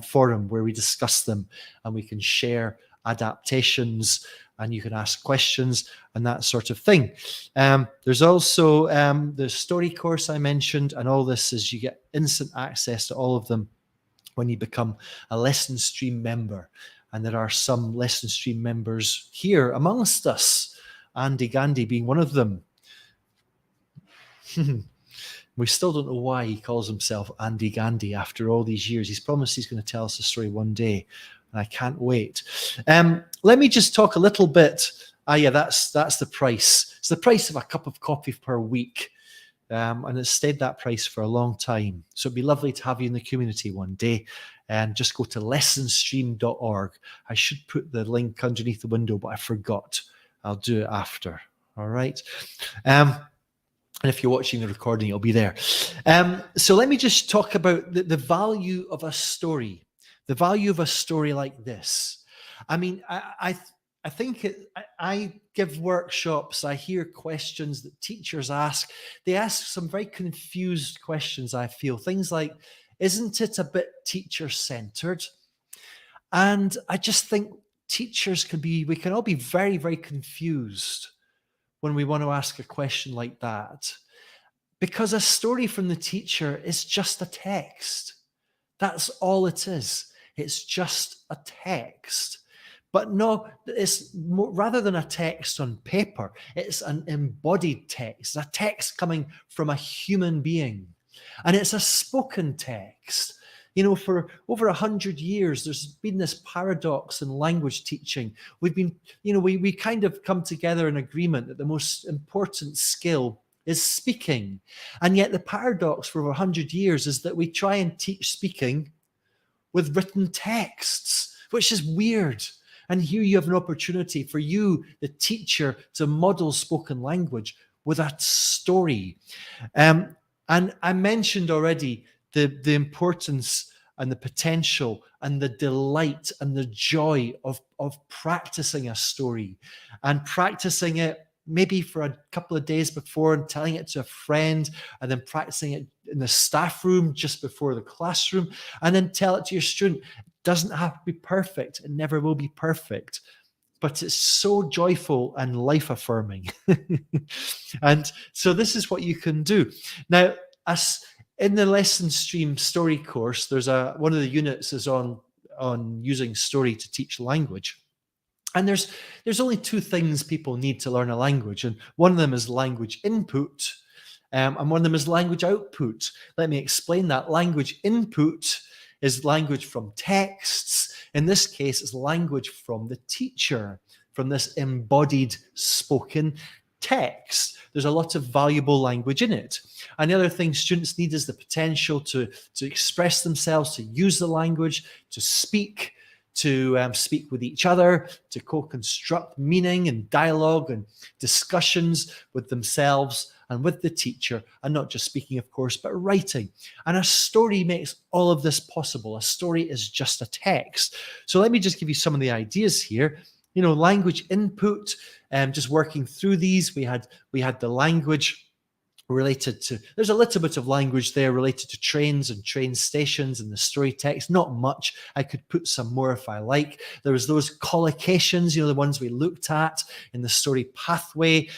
forum where we discuss them and we can share adaptations and you can ask questions and that sort of thing. There's also the story course I mentioned, and all this is you get instant access to all of them when you become a LessonStream member. And there are some LessonStream members here amongst us, Andy Gandy being one of them. We still don't know why he calls himself Andy Gandy after all these years. He's promised he's going to tell us a story one day, and I can't wait. Let me just talk a little bit. Yeah, that's the price. It's the price of a cup of coffee per week. And it's stayed that price for a long time. So it'd be lovely to have you in the community one day. And just go to lessonstream.org. I should put the link underneath the window, but I forgot. I'll do it after. All right. And if you're watching the recording, it'll be there. So let me just talk about the value of a story. The value of a story like this. I mean, I think I give workshops. I hear questions that teachers ask. They ask some very confused questions, I feel. Things like, isn't it a bit teacher-centered? And I just think we can all be very, very confused when we want to ask a question like that. Because a story from the teacher is just a text. That's all it is. It's just a text. But no, it's more, rather than a text on paper, it's an embodied text, a text coming from a human being. And it's a spoken text. You know, for over 100 years, there's been this paradox in language teaching. We've been, you know, we kind of come together in agreement that the most important skill is speaking. And yet the paradox for over 100 years is that we try and teach speaking with written texts, which is weird. And here you have an opportunity for you, the teacher, to model spoken language with a story. And I mentioned already the importance and the potential and the delight and the joy of practicing a story and practicing it maybe for a couple of days before and telling it to a friend and then practicing it in the staff room just before the classroom and then tell it to your student. Doesn't have to be perfect. It never will be perfect, but it's so joyful and life-affirming. And so this is what you can do. Now, as in the LessonStream story course, there's one of the units is on using story to teach language. And there's only two things people need to learn a language, and one of them is language input, and one of them is language output. Let me explain that. Language input is language from texts. In this case, it's language from the teacher, from this embodied spoken text. There's a lot of valuable language in it. And the other thing students need is the potential to express themselves, to use the language, to speak with each other, to co-construct meaning and dialogue and discussions with themselves and with the teacher, and not just speaking, of course, but writing. And a story makes all of this possible. A story is just a text. So let me just give you some of the ideas here. You know, language input, just working through these. We had the language related to, there's a little bit of language there related to trains and train stations and the story text, not much. I could put some more if I like. There was those collocations, you know, the ones we looked at in the story pathway,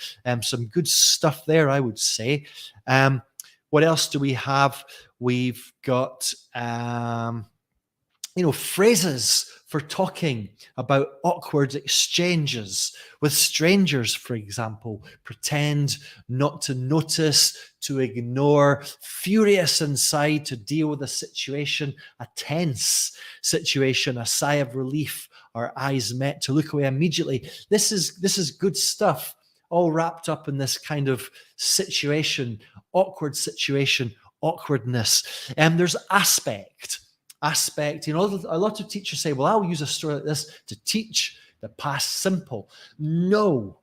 some good stuff there, I would say. What else do we have? We've got, you know, phrases for talking about awkward exchanges with strangers, for example. Pretend not to notice, to ignore, furious inside to deal with a situation, a tense situation, a sigh of relief, our eyes met to look away immediately. This is good stuff, all wrapped up in this kind of situation, awkwardness. And there's aspect. A lot of teachers say, well, I'll use a story like this to teach the past simple. No,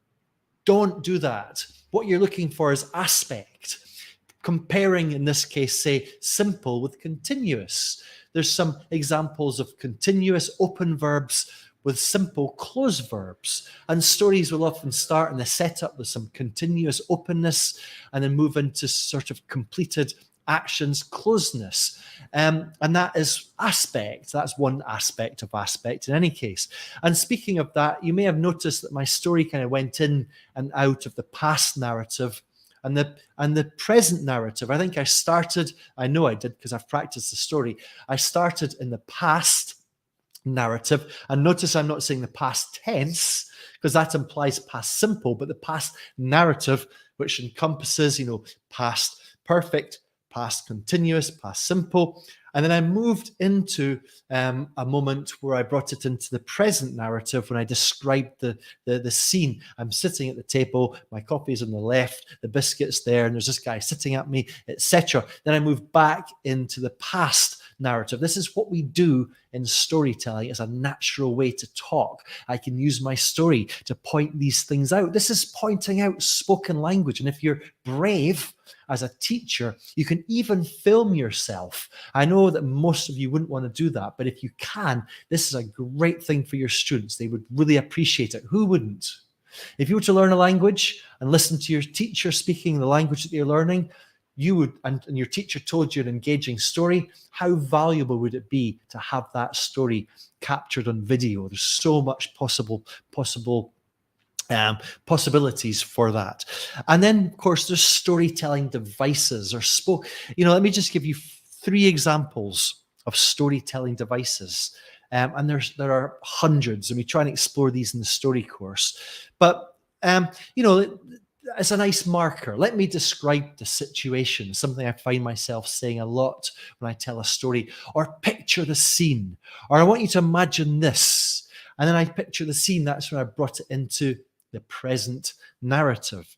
don't do that. What you're looking for is aspect. Comparing, in this case, say, simple with continuous. There's some examples of continuous open verbs with simple closed verbs. And stories will often start in the setup with some continuous openness and then move into sort of completed actions, closeness. And that is aspect. That's one aspect of aspect in any case. And speaking of that, you may have noticed that my story kind of went in and out of the past narrative and the present narrative. I think I know I did because I've practiced the story. I started in the past narrative, and notice I'm not saying the past tense because that implies past simple, but the past narrative, which encompasses, past perfect, past continuous, past simple. And then I moved into a moment where I brought it into the present narrative when I described the scene. I'm sitting at the table, my coffee's on the left, the biscuit's there, and there's this guy sitting at me, etc. Then I moved back into the past narrative. This is what we do in storytelling as a natural way to talk. I can use my story to point these things out. This is pointing out spoken language. And if you're brave as a teacher, you can even film yourself. I know that most of you wouldn't want to do that, but if you can, this is a great thing for your students. They would really appreciate it. Who wouldn't? If you were to learn a language and listen to your teacher speaking the language that you're learning, you would, and your teacher told you an engaging story, how valuable would it be to have that story captured on video? There's so much possibilities for that. And then, of course, there's storytelling devices let me just give you 3 examples of storytelling devices. And there are hundreds, and we try and explore these in the story course. But, as a nice marker, let me describe the situation, something I find myself saying a lot when I tell a story, or picture the scene, or I want you to imagine this. And then I picture the scene. That's when I brought it into the present narrative.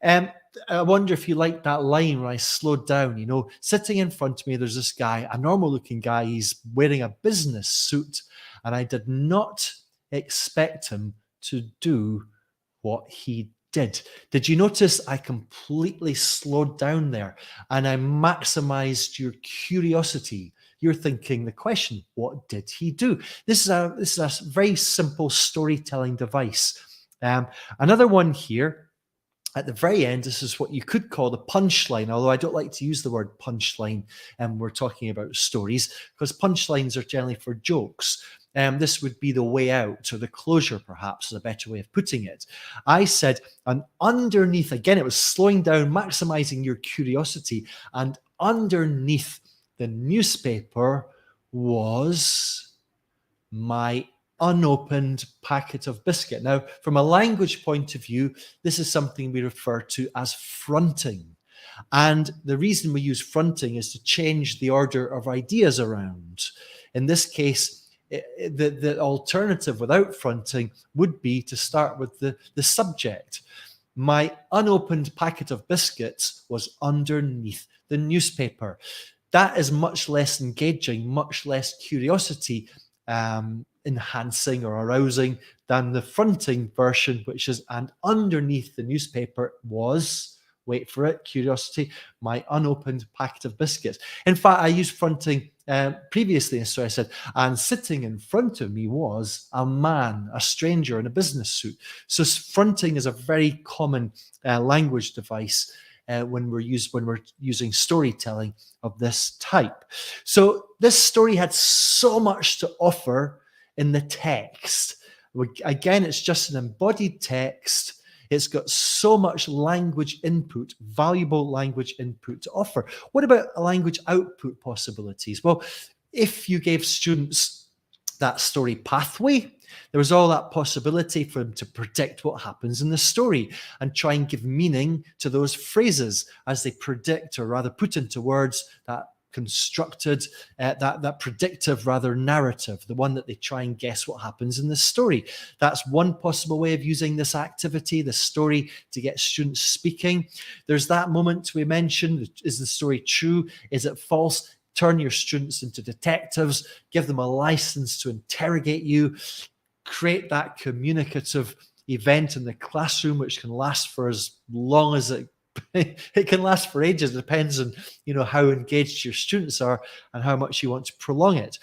I wonder if you like that line when I slowed down, sitting in front of me, there's this guy, a normal looking guy, he's wearing a business suit, and I did not expect him to do what he did. Did you notice I completely slowed down there and I maximized your curiosity? You're thinking the question, what did he do? This is a very simple storytelling device. Another one here at the very end, this is what you could call the punchline, although I don't like to use the word punchline when we're talking about stories, because punchlines are generally for jokes. This would be the way out, or the closure, perhaps, is a better way of putting it. I said, and underneath, again, it was slowing down, maximizing your curiosity, and underneath the newspaper was my unopened packet of biscuit. Now, from a language point of view, this is something we refer to as fronting. And the reason we use fronting is to change the order of ideas around. In this case, the alternative without fronting would be to start with the subject. My unopened packet of biscuits was underneath the newspaper. That is much less engaging, much less curiosity enhancing or arousing than the fronting version, which is, and underneath the newspaper was, wait for it, curiosity, my unopened packet of biscuits. In fact, I used fronting previously, so I said, and sitting in front of me was a man, a stranger in a business suit. So fronting is a very common language device when we're using storytelling of this type. So this story had so much to offer in the text. Again, it's just an embodied text. It's got so much language input, valuable language input to offer. What about language output possibilities? Well, if you gave students that story pathway. There was all that possibility for them to predict what happens in the story and try and give meaning to those phrases as they predict, or rather put into words, that constructed, that predictive rather narrative, the one that they try and guess what happens in the story. That's one possible way of using this activity, the story, to get students speaking. There's that moment we mentioned: is the story true? Is it false? Turn your students into detectives, give them a license to interrogate you, create that communicative event in the classroom, which can last for as long as it can last for ages. It depends on, how engaged your students are and how much you want to prolong it.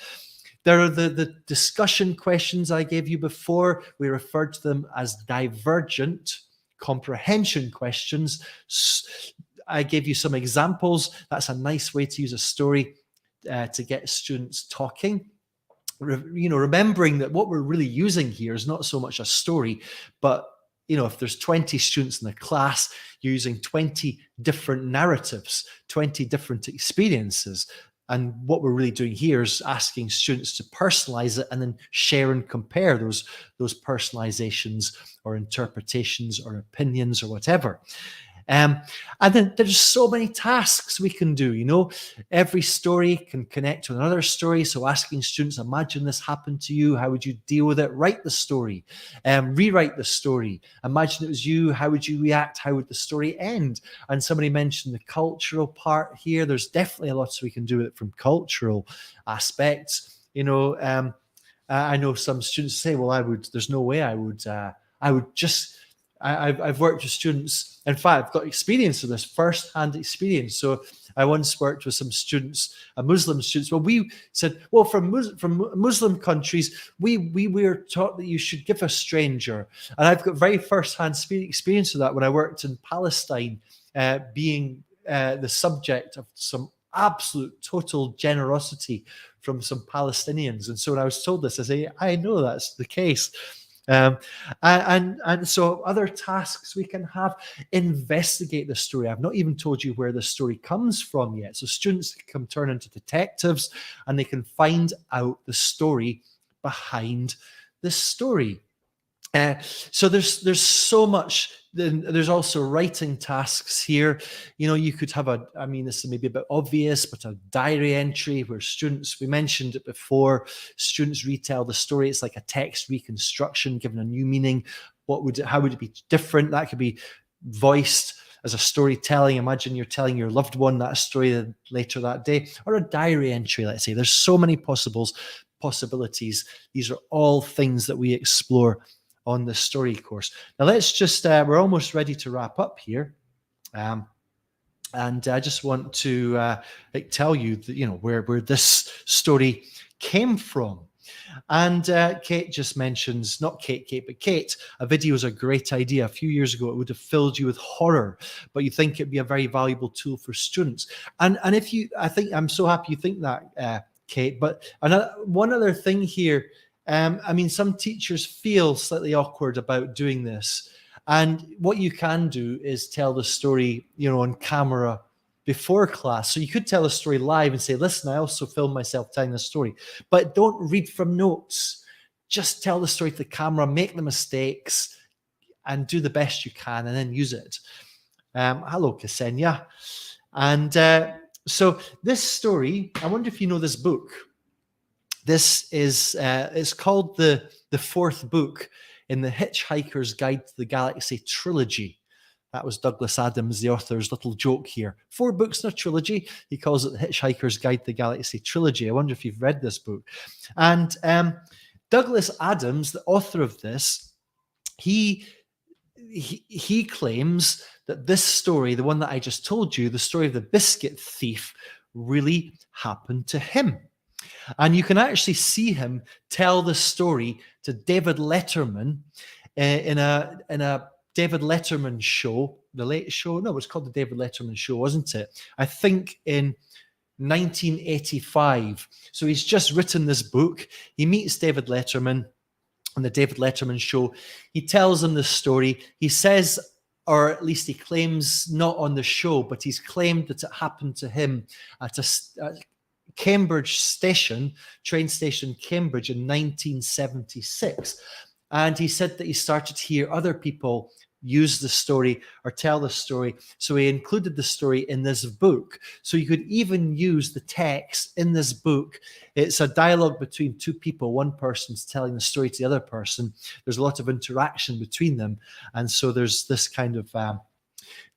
There are the discussion questions I gave you before. We referred to them as divergent comprehension questions. I gave you some examples. That's a nice way to use a story to get students talking. Remembering that what we're really using here is not so much a story, but if there's 20 students in the class, you're using 20 different narratives, 20 different experiences. And what we're really doing here is asking students to personalize it and then share and compare those personalizations or interpretations or opinions or whatever. And then there's so many tasks we can do. Every story can connect to another story. So asking students, imagine this happened to you. How would you deal with it? Write the story, rewrite the story. Imagine it was you. How would you react? How would the story end? And somebody mentioned the cultural part here. There's definitely a lot we can do with it from cultural aspects. I know some students say, well, there's no way I would just, I've worked with students. In fact, I've got experience of this, first-hand experience. So I once worked with some students, Muslim students. Well, we said, from Muslim countries, we were taught that you should give a stranger. And I've got very first-hand experience of that when I worked in Palestine, being the subject of some absolute total generosity from some Palestinians. And so when I was told this, I say, I know that's the case. And so other tasks we can have: investigate the story. I've not even told you where the story comes from yet. So students can turn into detectives and they can find out the story behind the story. So there's so much. There's also writing tasks here. You could have this may be a bit obvious, but a diary entry where students, we mentioned it before, students retell the story. It's like a text reconstruction, given a new meaning. How would it be different? That could be voiced as a storytelling. Imagine you're telling your loved one that story later that day, or a diary entry, let's say. There's so many possibilities. These are all things that we explore on the story course. Now let's just, we're almost ready to wrap up here. And I just want to tell you that, where this story came from. And Kate just mentions, not Kate, but Kate, a video is a great idea. A few years ago, it would have filled you with horror, but you think it'd be a very valuable tool for students. And I'm so happy you think that, Kate. But one other thing here, some teachers feel slightly awkward about doing this. And what you can do is tell the story, on camera before class. So you could tell a story live and say, listen, I also filmed myself telling the story. But don't read from notes. Just tell the story to the camera, make the mistakes, and do the best you can, and then use it. Hello, Ksenia. And so this story, I wonder if you know this book. This is, it's called the fourth book in the Hitchhiker's Guide to the Galaxy trilogy. That was Douglas Adams, the author's little joke here. 4 books in a trilogy. He calls it the Hitchhiker's Guide to the Galaxy trilogy. I wonder if you've read this book. And Douglas Adams, the author of this, he claims that this story, the one that I just told you, the story of the biscuit thief, really happened to him. And you can actually see him tell the story to David Letterman in a David Letterman show, The Late Show. No, it was called the David Letterman Show, wasn't it? I think in 1985. So he's just written this book. He meets David Letterman on the David Letterman Show. He tells him the story. He says, or at least he claims, not on the show, but he's claimed that it happened to him at a Cambridge station, train station Cambridge in 1976. And he said that he started to hear other people use the story or tell the story. So he included the story in this book. So you could even use the text in this book. It's a dialogue between two people. One person's telling the story to the other person. There's a lot of interaction between them. And so there's this kind of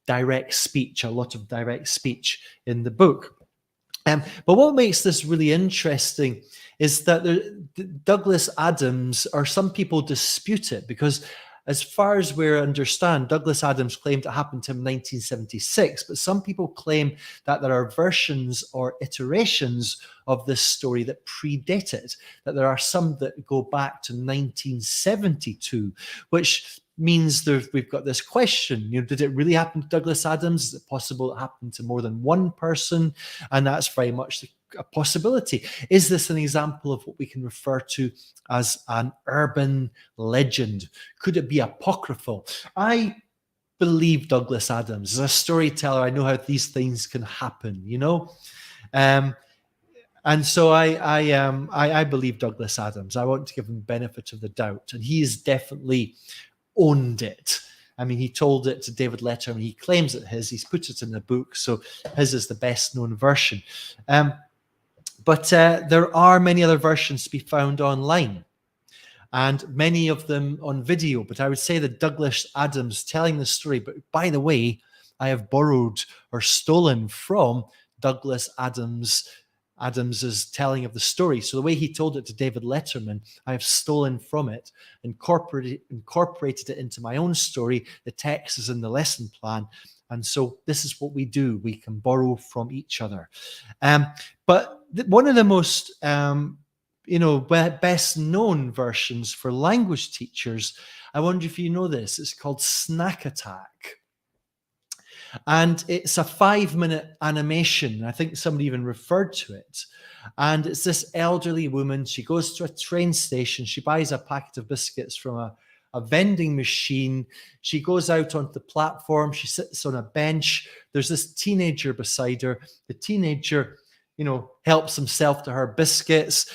direct speech, a lot of direct speech in the book. But what makes this really interesting is that Douglas Adams, or some people dispute it, because as far as we understand, Douglas Adams claimed it happened to him in 1976, but some people claim that there are versions or iterations of this story that predate it, that there are some that go back to 1972, which means we've got this question, did it really happen to Douglas Adams? Is it possible it happened to more than one person? And that's very much a possibility. Is this an example of what we can refer to as an urban legend? Could it be apocryphal? I believe Douglas Adams. As a storyteller, I know how these things can happen, and so I believe Douglas Adams. I want to give him benefit of the doubt, and he is definitely owned it. I mean, he told it to David Letterman. He claims it his. He's put it in the book, so his is the best known version. But there are many other versions to be found online, and many of them on video. But I would say that Douglas Adams telling the story, but by the way, I have borrowed or stolen from Douglas Adams's telling of the story. So the way he told it to David Letterman, I have stolen from it, incorporated it into my own story. The text is in the lesson plan. And so this is what we do. We can borrow from each other. But one of the most, best known versions for language teachers, I wonder if you know this, it's called Snack Attack. And it's a 5-minute animation. I think somebody even referred to it. And it's this elderly woman. She goes to a train station. She buys a packet of biscuits from a vending machine. She goes out onto the platform. She sits on a bench. There's this teenager beside her. The teenager, helps himself to her biscuits.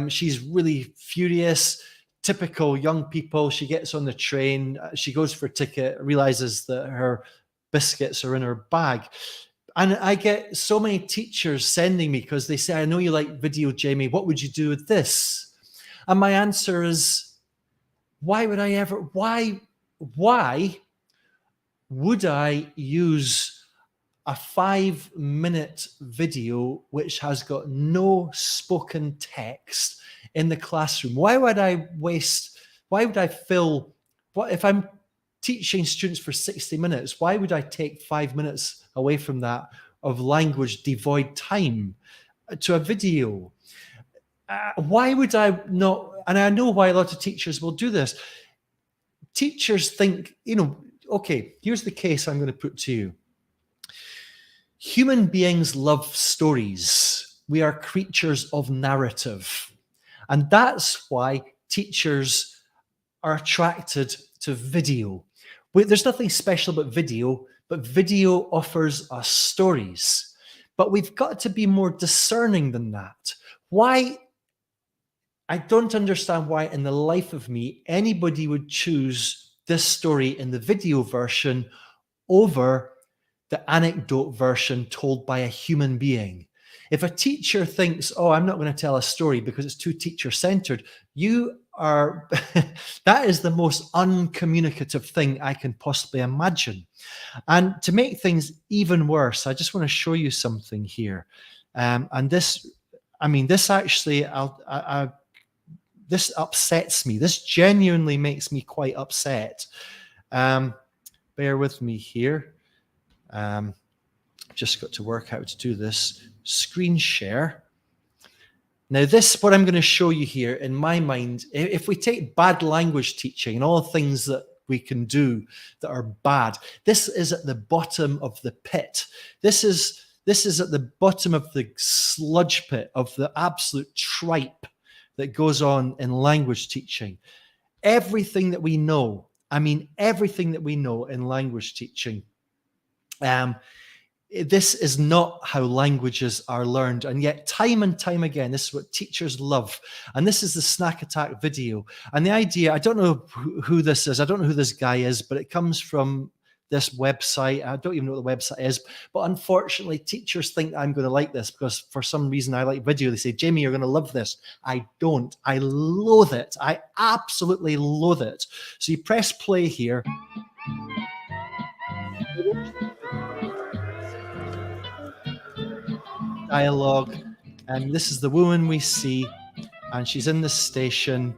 She's really furious. Typical young people. She gets on the train. She goes for a ticket, realizes that her biscuits are in her bag. And I get so many teachers sending me because they say, I know you like video, Jamie. What would you do with this? And my answer is, why would I use a 5-minute video which has got no spoken text in the classroom? Why would I fill, if I'm teaching students for 60 minutes, why would I take 5 minutes away from that of language devoid time to a video? Why would I not? And I know why a lot of teachers will do this. Teachers think, okay, here's the case I'm going to put to you. Human beings love stories. We are creatures of narrative. And that's why teachers are attracted to video. There's nothing special about video, but video offers us stories. But we've got to be more discerning than that. Why? I don't understand why in the life of me anybody would choose this story in the video version over the anecdote version told by a human being. If a teacher thinks, I'm not going to tell a story because it's too teacher-centered, that is the most uncommunicative thing I can possibly imagine. And to make things even worse, I just want to show you something here. And this actually, this upsets me. This genuinely makes me quite upset. Bear with me here. Just got to work out how to do this. Screen share. Now what I'm going to show you here, in my mind, if we take bad language teaching and all the things that we can do that are bad, this is at the bottom of the pit. This is at the bottom of the sludge pit of the absolute tripe that goes on in language teaching. Everything that we know, everything that we know in language teaching, this is not how languages are learned. And yet time and time again, this is what teachers love. And this is the snack attack video. And the idea, I don't know who this is. I don't know who this guy is, but it comes from this website. I don't even know what the website is. But unfortunately, teachers think I'm going to like this because for some reason I like video. They say, Jamie, you're going to love this. I don't. I loathe it. I absolutely loathe it. So you press play here. Dialogue, and this is the woman we see, and she's in the station,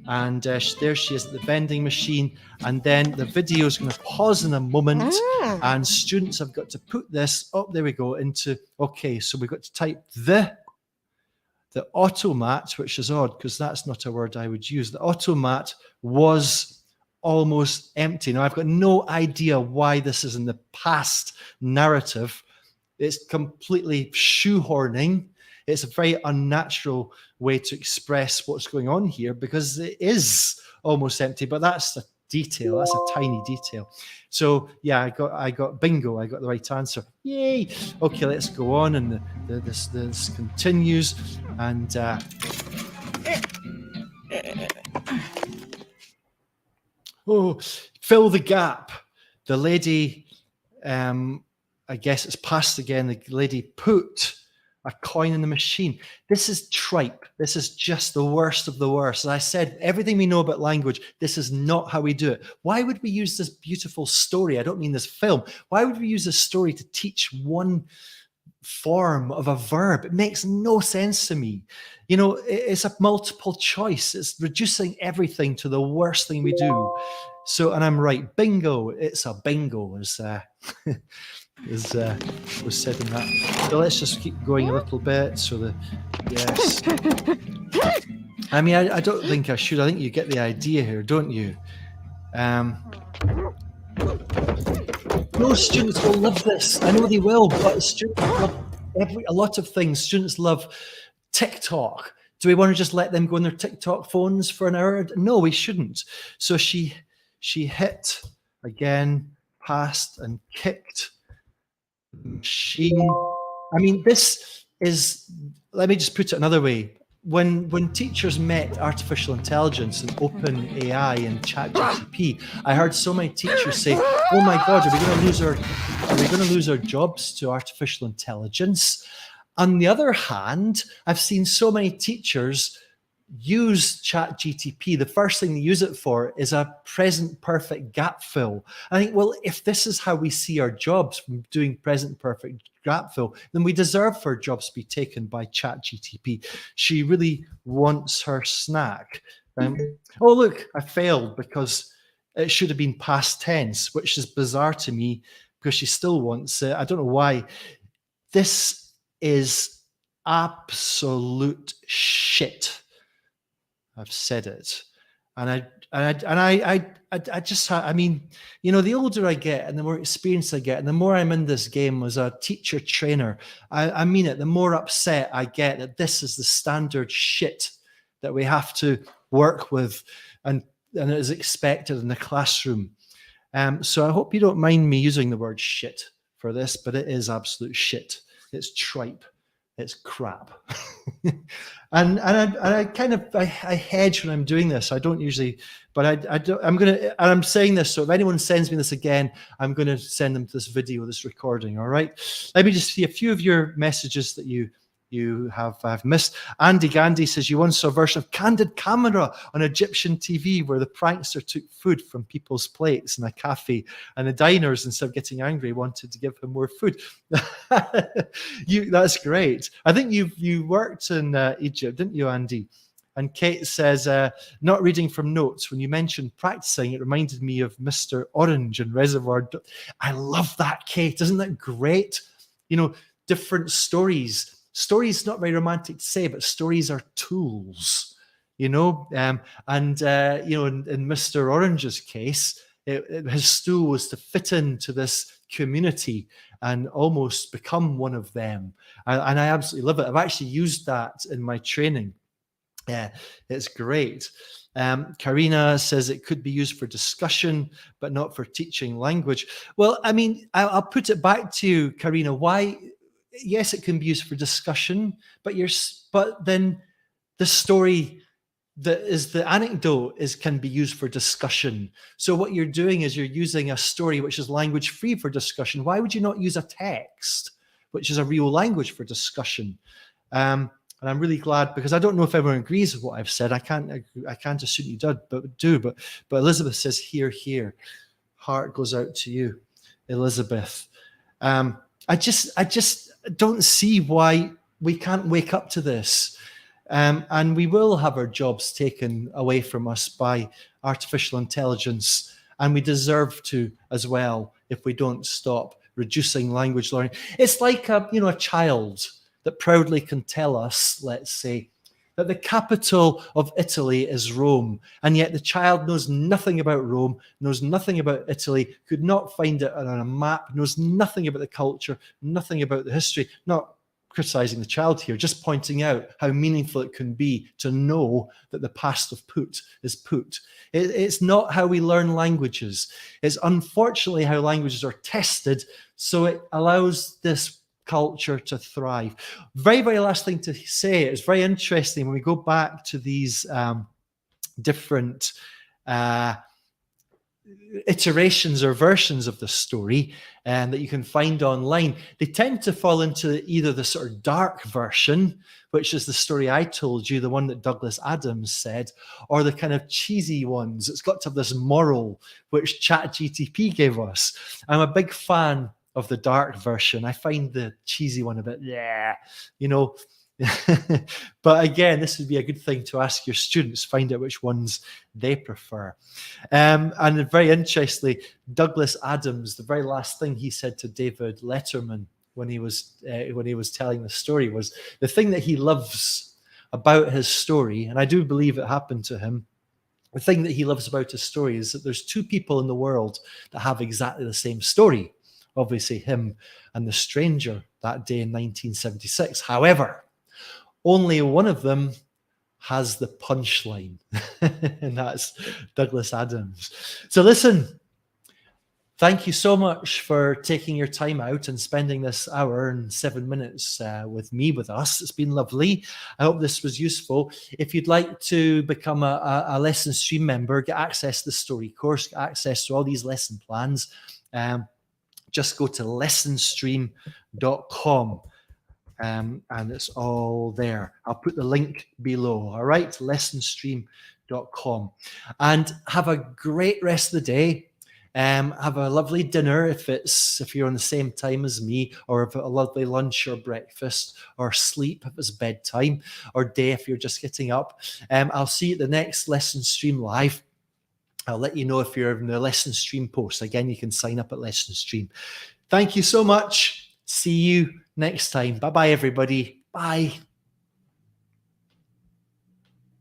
and there she is at the vending machine, and then the video is going to pause in a moment, and students have got to put this, oh, there we go, into, okay, so we've got to type the automat, which is odd because that's not a word I would use. The automat was almost empty. Now, I've got no idea why this is in the past narrative. It's completely shoehorning. It's a very unnatural way to express what's going on here because it is almost empty, but that's a detail. That's a tiny detail. So yeah, I got bingo. I got the right answer. Yay. Okay, let's go on. And this continues. And fill the gap. The lady, I guess it's past again. The lady put a coin in the machine. This is tripe. This is just the worst of the worst. As I said, everything we know about language, this is not how we do it. Why would we use this beautiful story? I don't mean this film. Why would we use this story to teach one form of a verb? It makes no sense to me. You know, it's a multiple choice. It's reducing everything to the worst thing we do. So, and I'm right. Bingo. It's a bingo. Was said in that. So let's just keep going a little bit. So yes. I mean, I don't think I should. I think you get the idea here, don't you? No, students will love this. I know they will, but students love a lot of things. Students love TikTok. Do we want to just let them go on their TikTok phones for an hour? No, we shouldn't. So she hit again, passed and kicked. Machine. I mean, this is, let me just put it another way. When teachers met artificial intelligence and open AI and ChatGPT, I heard so many teachers say, "Oh my God, are we going to lose our jobs to artificial intelligence?" On the other hand, I've seen so many teachers use ChatGPT. The first thing they use it for is a present perfect gap fill. I think, well, if this is how we see our jobs from doing present perfect gap fill, then we deserve for jobs to be taken by ChatGPT. She really wants her snack. Oh, look, I failed because it should have been past tense, which is bizarre to me because she still wants it. I don't know why. This is absolute shit. I've said it, and I mean, you know, the older I get and the more experience I get, and the more I'm in this game as a teacher trainer, I mean it. The more upset I get that this is the standard shit that we have to work with, and it is expected in the classroom. So I hope you don't mind me using the word shit for this, but it is absolute shit. It's tripe. It's crap. and I hedge when I'm doing this. I don't usually, but I'm saying this. So if anyone sends me this again, I'm going to send them this video, this recording. All right. Let me just see a few of your messages that you have missed. Andy Gandhi says you once saw a version of Candid Camera on Egyptian TV where the prankster took food from people's plates in a cafe, and the diners, instead of getting angry, wanted to give him more food. That's great. I think you worked in Egypt, didn't you, Andy? And Kate says, not reading from notes. When you mentioned practicing, it reminded me of Mr. Orange and Reservoir. I love that, Kate. Isn't that great? You know, different stories. Stories, not very romantic to say, but stories are tools, you know. You know, in Mr. Orange's case, his stool was to fit into this community and almost become one of them. And I absolutely love it. I've actually used that in my training. Yeah, it's great. Karina says it could be used for discussion, but not for teaching language. Well, I mean, I'll put it back to you, Karina. Why? Yes, it can be used for discussion, but then the story that is the anecdote can be used for discussion. So what you're doing is you're using a story which is language free for discussion. Why would you not use a text, which is a real language, for discussion? And I'm really glad, because I don't know if everyone agrees with what I've said. I can't assume you do, but Elizabeth says, here. Heart goes out to you, Elizabeth. I just don't see why we can't wake up to this. And we will have our jobs taken away from us by artificial intelligence, and we deserve to as well if we don't stop reducing language learning. It's like a child that proudly can tell us, let's say, that the capital of Italy is Rome, and yet the child knows nothing about Rome, knows nothing about Italy, could not find it on a map, knows nothing about the culture, nothing about the history. Not criticizing the child here, just pointing out how meaningful it can be to know that the past of put is put. It's not how we learn languages. It's unfortunately how languages are tested, so it allows this culture to thrive. Very, very last thing to say, it's very interesting when we go back to these different iterations or versions of the story that you can find online. They tend to fall into either the sort of dark version, which is the story I told you, the one that Douglas Adams said, or the kind of cheesy ones. It's got to have this moral, which ChatGTP gave us. I'm a big fan of the dark version. I find the cheesy one a bit, but again, this would be a good thing to ask your students, find out which ones they prefer. And very interestingly, Douglas Adams, the very last thing he said to David Letterman when he was telling the story was, the thing that he loves about his story, and I do believe it happened to him, the thing that he loves about his story is that there's two people in the world that have exactly the same story. Obviously, him and the stranger that day in 1976. However, only one of them has the punchline, and that's Douglas Adams. So listen, thank you so much for taking your time out and spending this hour and 7 minutes with us. It's been lovely. I hope this was useful. If you'd like to become a LessonStream member, get access to the story course, get access to all these lesson plans, just go to LessonStream.com. And it's all there. I'll put the link below. All right, LessonStream.com. And have a great rest of the day. Have a lovely dinner if you're on the same time as me, or a lovely lunch or breakfast, or sleep if it's bedtime, or day if you're just getting up. I'll see you at the next LessonStream Live. I'll let you know if you're in the LessonStream post. Again, you can sign up at LessonStream. Thank you so much. See you next time. Bye-bye, everybody. Bye.